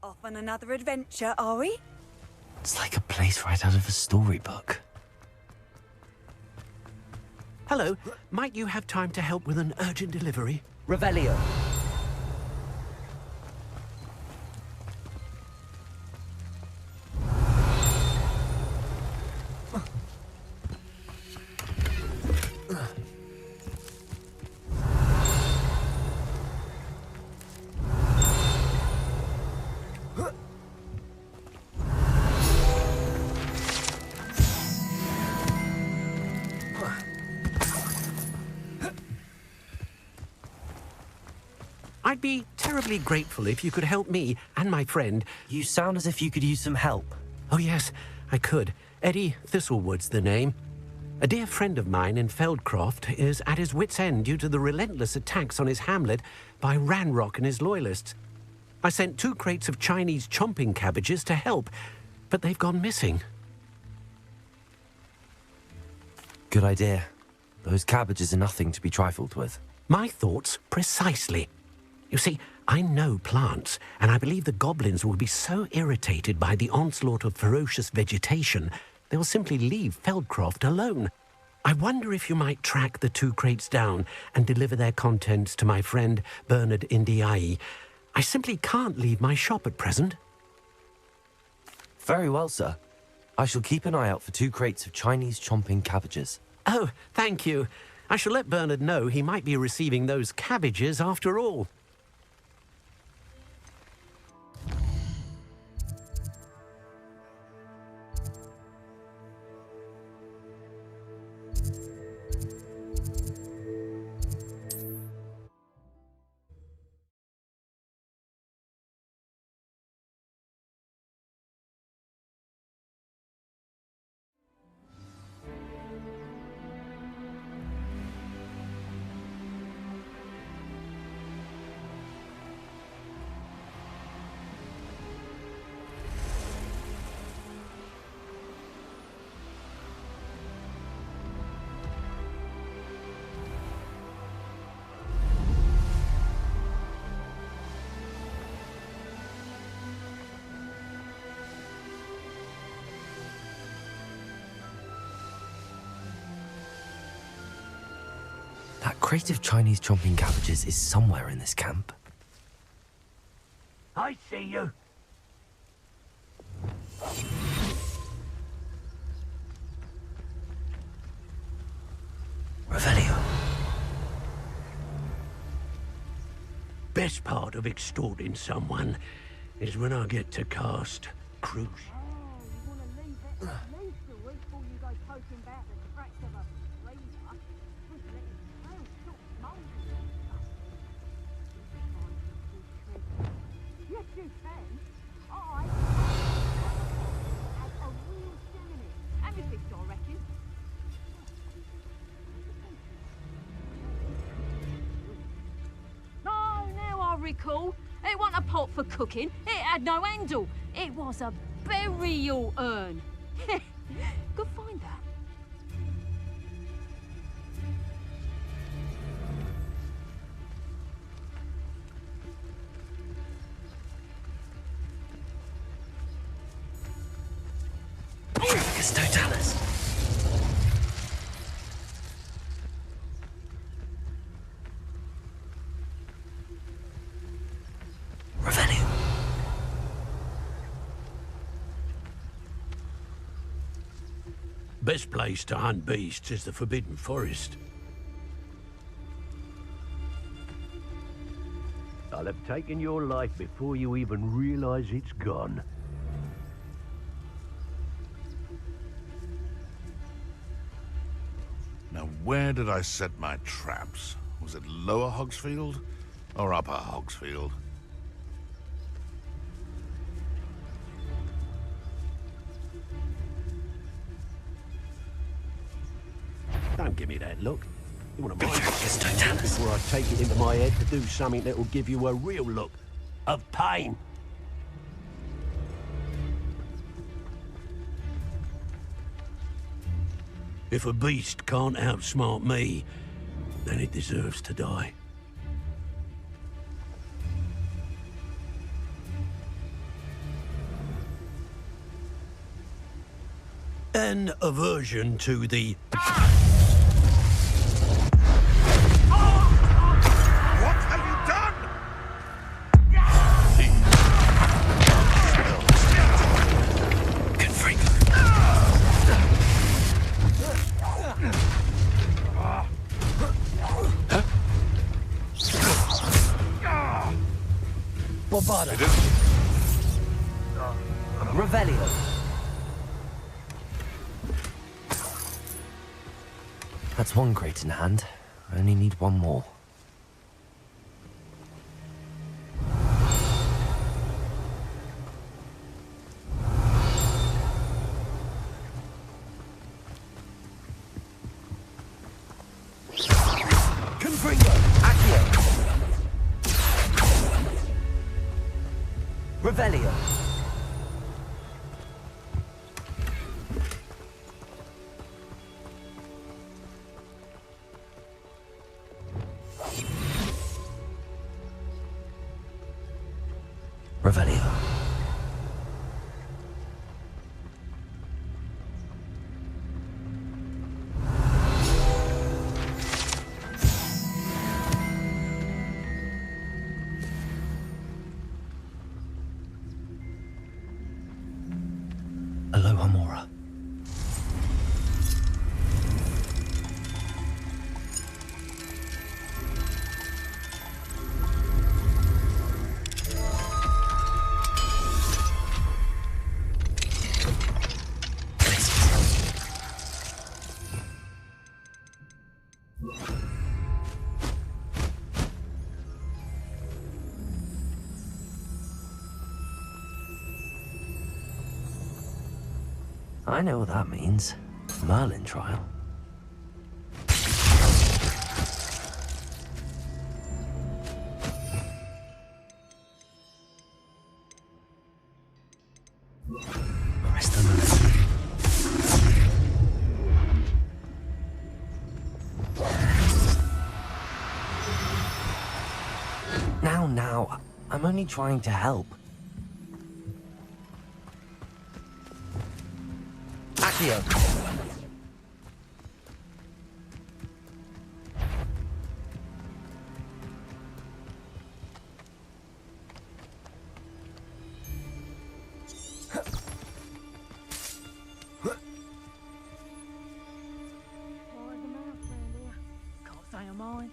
Off on another adventure, are we? It's like a place right out of a storybook. Hello, might you have time to help with an urgent delivery? Revelio. I'd be terribly grateful if you could help me and my friend. You sound as if you could use some help. Oh yes, I could. Eddie Thistlewood's the name. A dear friend of mine in Feldcroft is at his wit's end due to the relentless attacks on his hamlet by Ranrock and his loyalists. I sent 2 crates of Chinese chomping cabbages to help, but they've gone missing. Good idea. Those cabbages are nothing to be trifled with. My thoughts precisely. You see, I know plants, and I believe the goblins will be so irritated by the onslaught of ferocious vegetation, they will simply leave Feldcroft alone. I wonder if you might track the 2 crates down and deliver their contents to my friend Bernard Indiai. I simply can't leave my shop at present. Very well, sir. I shall keep an eye out for 2 crates of Chinese chomping cabbages. Oh, thank you. I shall let Bernard know he might be receiving those cabbages after all. That crate of Chinese chomping cabbages is somewhere in this camp. I see you. Revelio. Best part of extorting someone is when I get to cast Cruise. Recall, it wasn't a pot for cooking, it had no handle. It was a burial urn. Go find that. Daedalian. Best place to hunt beasts is the Forbidden Forest. I'll have taken your life before you even realize it's gone. Now, where did I set my traps? Was it Lower Hogsfield or Upper Hogsfield? Don't give me that look. You want to mind before I take it into my head to do something that will give you a real look of pain. If a beast can't outsmart me, then it deserves to die. An aversion to the... What have you done? Good freak. Bobada. Revelio. That's one crate in hand. I only need one more. Revelio. Revelio. Aloha Mora. I know what that means. Merlin trial. Arrest the moon. Now, I'm only trying to help. Accio. Can't say I'm mine.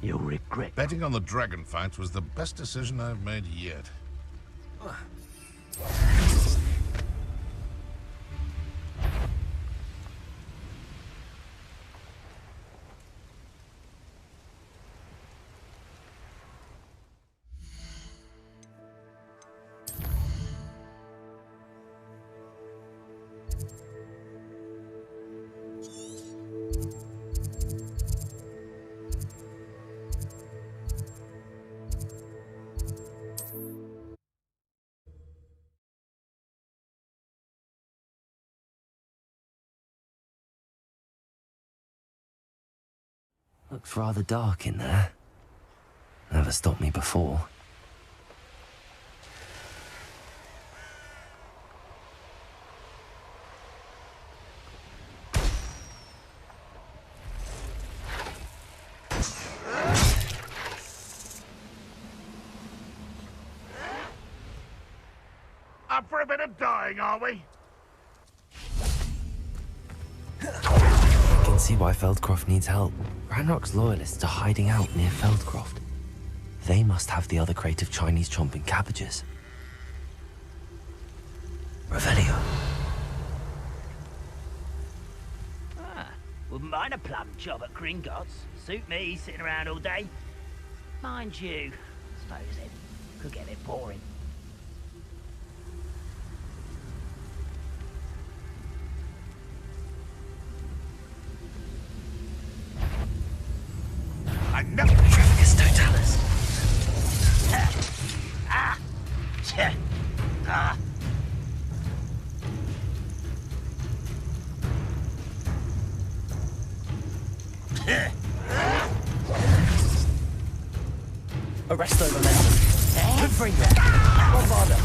You'll regret. Betting on the dragon fight was the best decision I've made yet. Looks rather dark in there. Never stopped me before. Up for a bit of dying, are we? I can see why Feldcroft needs help. Ranrock's loyalists are hiding out near Feldcroft. They must have the other crate of Chinese chomping cabbages. Revelio. Wouldn't mind a plum job at Gringotts. Suit me, sitting around all day. Mind you, I suppose it could get a bit boring. I never Travis Totalis. Arresto momentum. Good for you. Bombarda.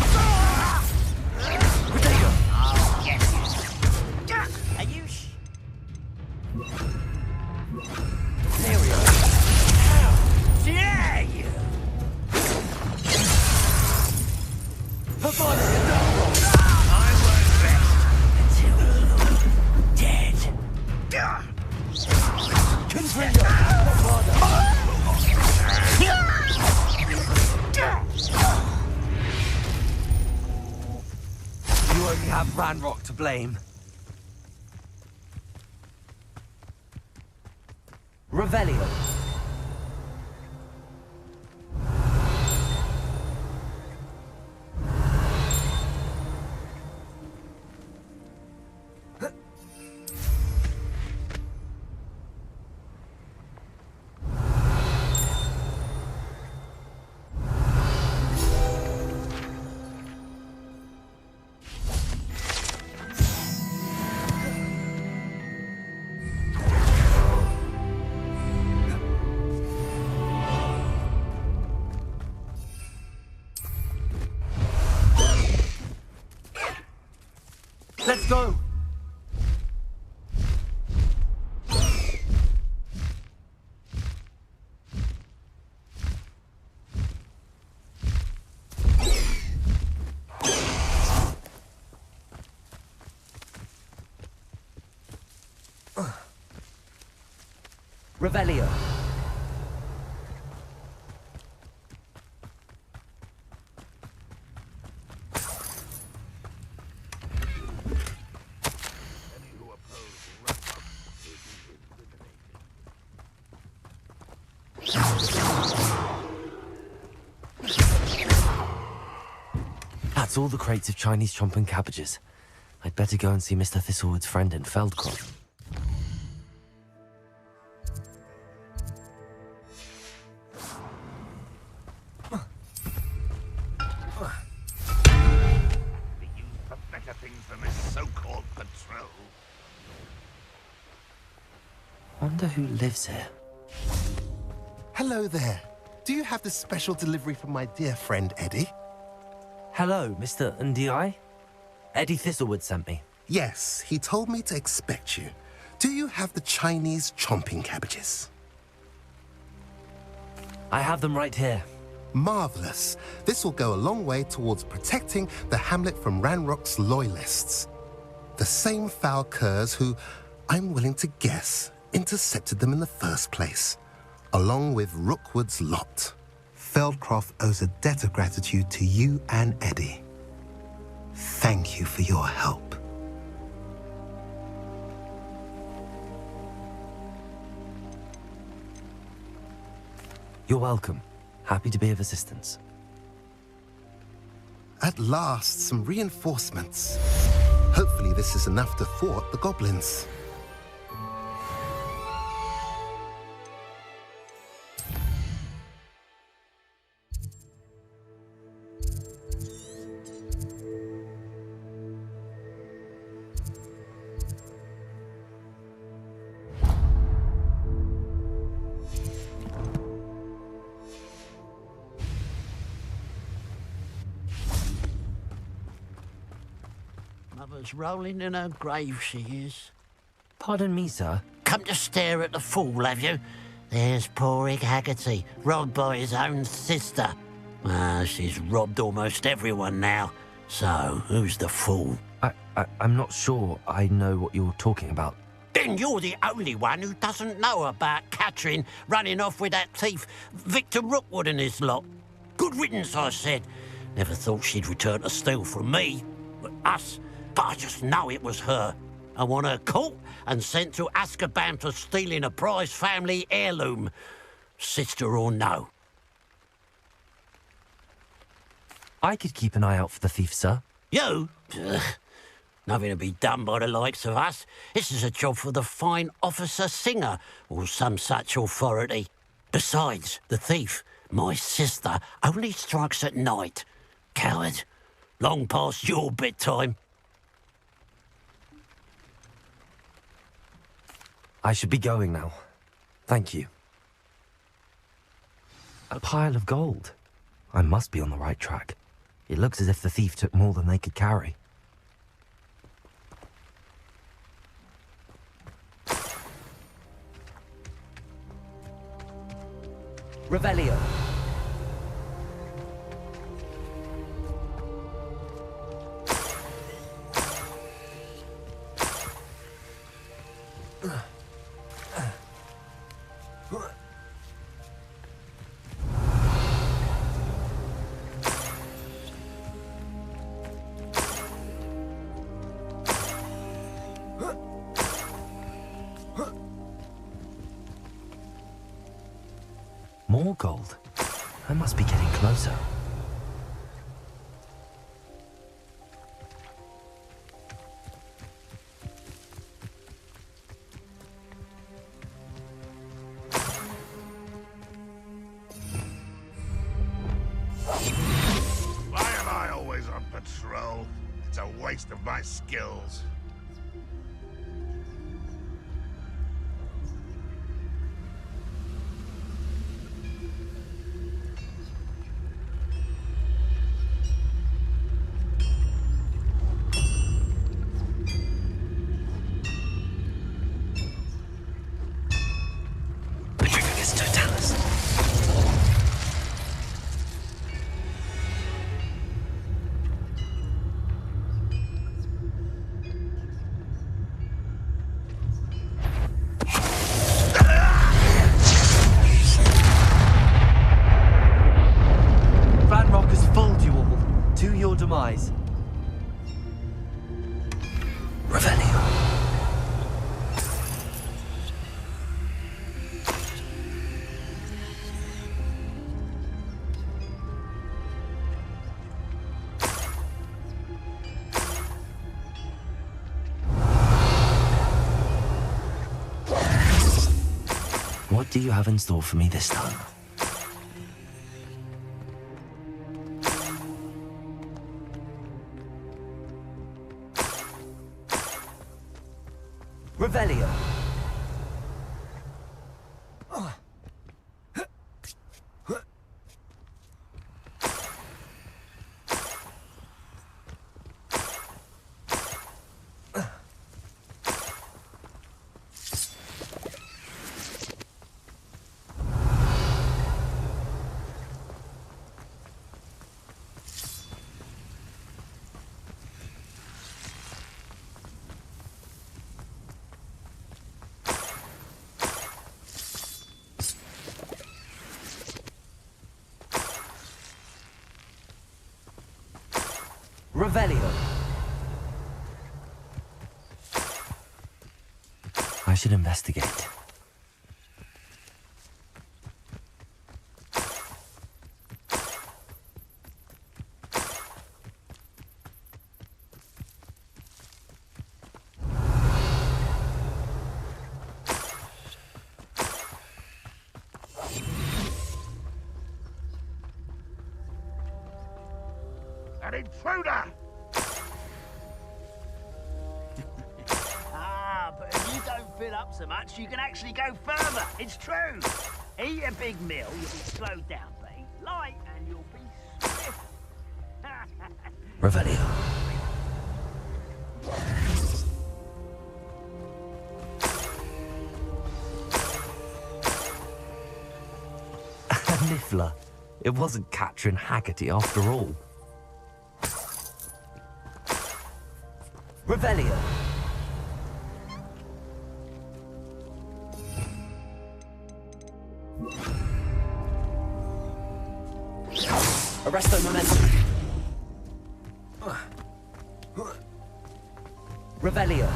Protego. Oh, yes. Are you There we are. Yeah, you. I won't rest until you're dead. You only have Ranrock to blame. Revelio. Let's go! Revelio. That's all the crates of Chinese chomping cabbages. I'd better go and see Mr. Thistlewood's friend in Feldcroft. Wonder who lives here. Hello there. Do you have this special delivery from my dear friend Eddie? Hello, Mr. Ndi. Eddie Thistlewood sent me. Yes, he told me to expect you. Do you have the Chinese chomping cabbages? I have them right here. Marvelous. This will go a long way towards protecting the hamlet from Ranrock's loyalists. The same foul curs who, I'm willing to guess, intercepted them in the first place, along with Rookwood's lot. Feldcroft owes a debt of gratitude to you and Eddie. Thank you for your help. You're welcome. Happy to be of assistance. At last, some reinforcements. Hopefully this is enough to thwart the goblins. Mother's rolling in her grave, she is. Pardon me, sir. Come to stare at the fool, have you? There's poor Ig Haggerty, robbed by his own sister. She's robbed almost everyone now. So, who's the fool? I'm not sure I know what you're talking about. Then you're the only one who doesn't know about Catherine running off with that thief, Victor Rookwood and his lot. Good riddance, I said. Never thought she'd return to steal from me, but us. But I just know it was her. I want her caught and sent to Azkaban for stealing a prize family heirloom. Sister or no. I could keep an eye out for the thief, sir. You? Ugh. Nothing to be done by the likes of us. This is a job for the fine officer Singer, or some such authority. Besides, the thief, my sister, only strikes at night. Coward. Long past your bedtime. I should be going now. Thank you. A pile of gold. I must be on the right track. It looks as if the thief took more than they could carry. Revelio. More gold. I must be getting closer. Why am I always on patrol? It's a waste of my skills. your demise. Revelio. What do you have in store for me this time? Revelio. Revelio. I should investigate. An intruder! But if you don't fill up so much, you can actually go further. It's true. Eat a big meal, you'll be slowed down, but eat light and you'll be swift. Revelio. Niffler. It wasn't Catherine Haggerty after all. Revelio. Arresto momentum. Revelio.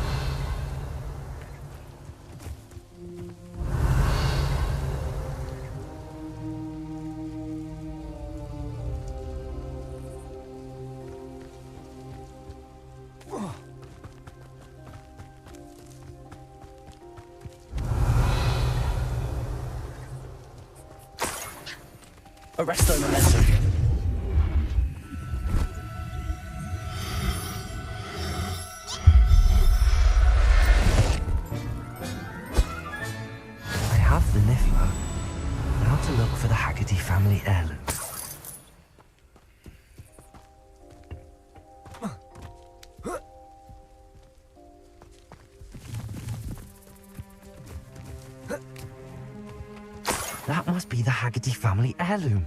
Arresto momentum. I have the Niffler. Now to look for the Haggerty family heirloom. That must be the Haggerty family heirloom.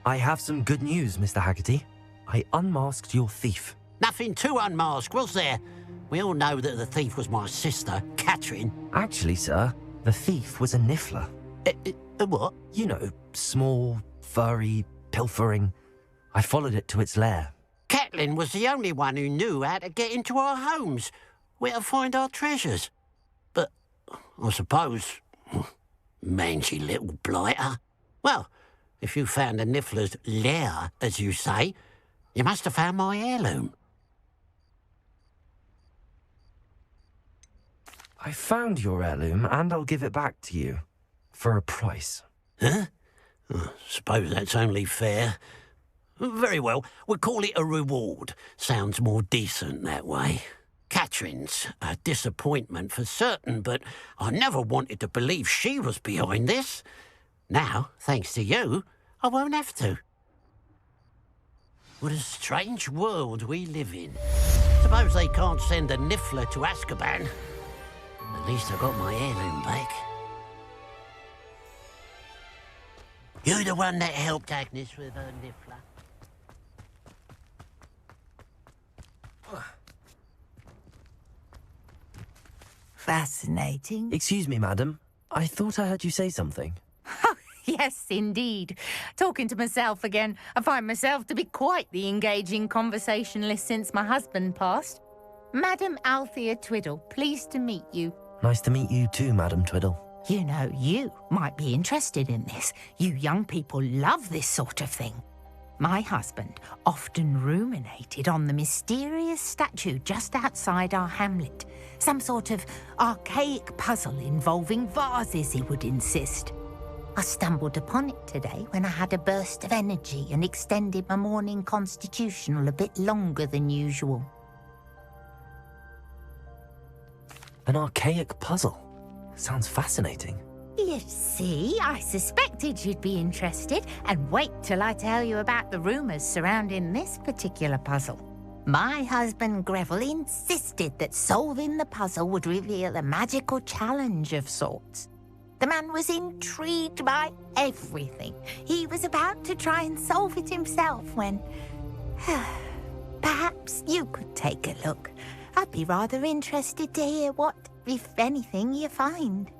I have some good news, Mr. Haggerty. I unmasked your thief. Nothing to unmask, was there? We all know that the thief was my sister, Catherine. Actually, sir, the thief was a Niffler. A what? You know, small, furry, pilfering. I followed it to its lair. Catelyn was the only one who knew how to get into our homes, where to find our treasures. But I suppose, mangy little blighter. Well, if you found the Niffler's lair, as you say, you must have found my heirloom. I found your heirloom, and I'll give it back to you. For a price. Huh? I suppose that's only fair. Very well, we'll call it a reward. Sounds more decent that way. Catherine's a disappointment for certain, but I never wanted to believe she was behind this. Now, thanks to you, I won't have to. What a strange world we live in. Suppose they can't send a Niffler to Azkaban. At least I got my heirloom back. You the one that helped Agnes with her Niffler? Fascinating. Excuse me, madam. I thought I heard you say something. Yes, indeed. Talking to myself again. I find myself to be quite the engaging conversationalist since my husband passed. Madam Althea Twiddle, pleased to meet you. Nice to meet you too, Madam Twiddle. You know, you might be interested in this. You young people love this sort of thing. My husband often ruminated on the mysterious statue just outside our hamlet. Some sort of archaic puzzle involving vases, he would insist. I stumbled upon it today when I had a burst of energy and extended my morning constitutional a bit longer than usual. An archaic puzzle? Sounds fascinating. You see, I suspected you'd be interested, and wait till I tell you about the rumours surrounding this particular puzzle. My husband Greville insisted that solving the puzzle would reveal a magical challenge of sorts. The man was intrigued by everything. He was about to try and solve it himself when... Perhaps you could take a look. I'd be rather interested to hear what, if anything, you find.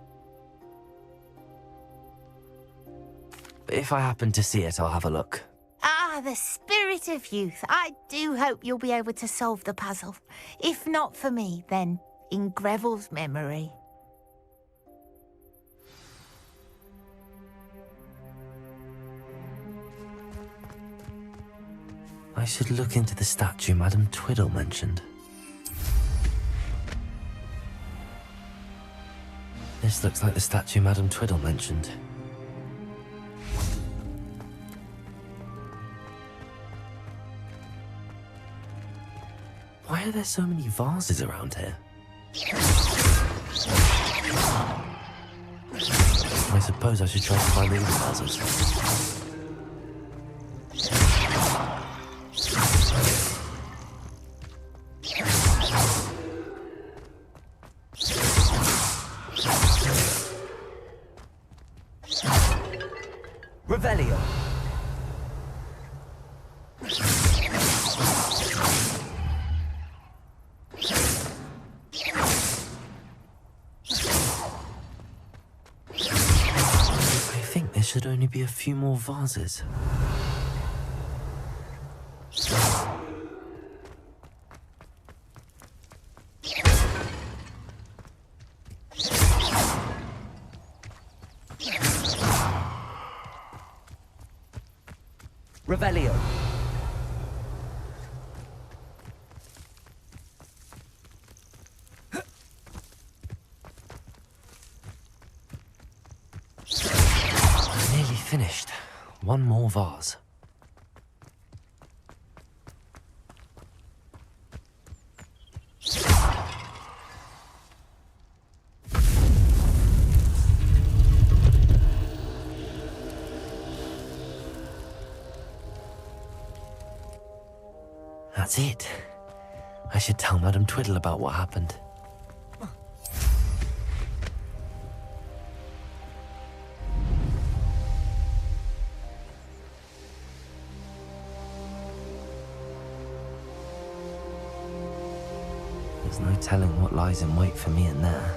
If I happen to see it, I'll have a look. Ah, the spirit of youth. I do hope you'll be able to solve the puzzle. If not for me, then in Greville's memory. I should look into the statue Madam Twiddle mentioned. This looks like the statue Madam Twiddle mentioned. Why are there so many vases around here? I suppose I should try to find the vases. Revelio. I think there should only be a few more vases. Revelio. Nearly finished. One more vase. That's it. I should tell Madam Twiddle about what happened. There's no telling what lies in wait for me in there.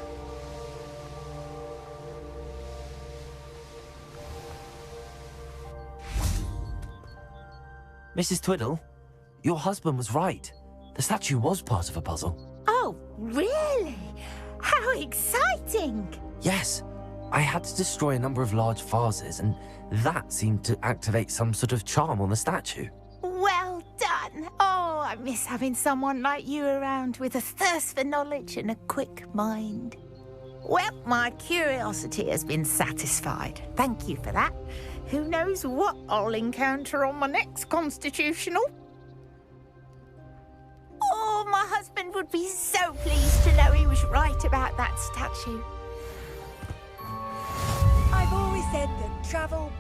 Mrs. Twiddle? Your husband was right. The statue was part of a puzzle. Oh, really? How exciting! Yes. I had to destroy a number of large vases, and that seemed to activate some sort of charm on the statue. Well done! Oh, I miss having someone like you around with a thirst for knowledge and a quick mind. Well, my curiosity has been satisfied. Thank you for that. Who knows what I'll encounter on my next constitutional? Oh, my husband would be so pleased to know he was right about that statue. I've always said that travel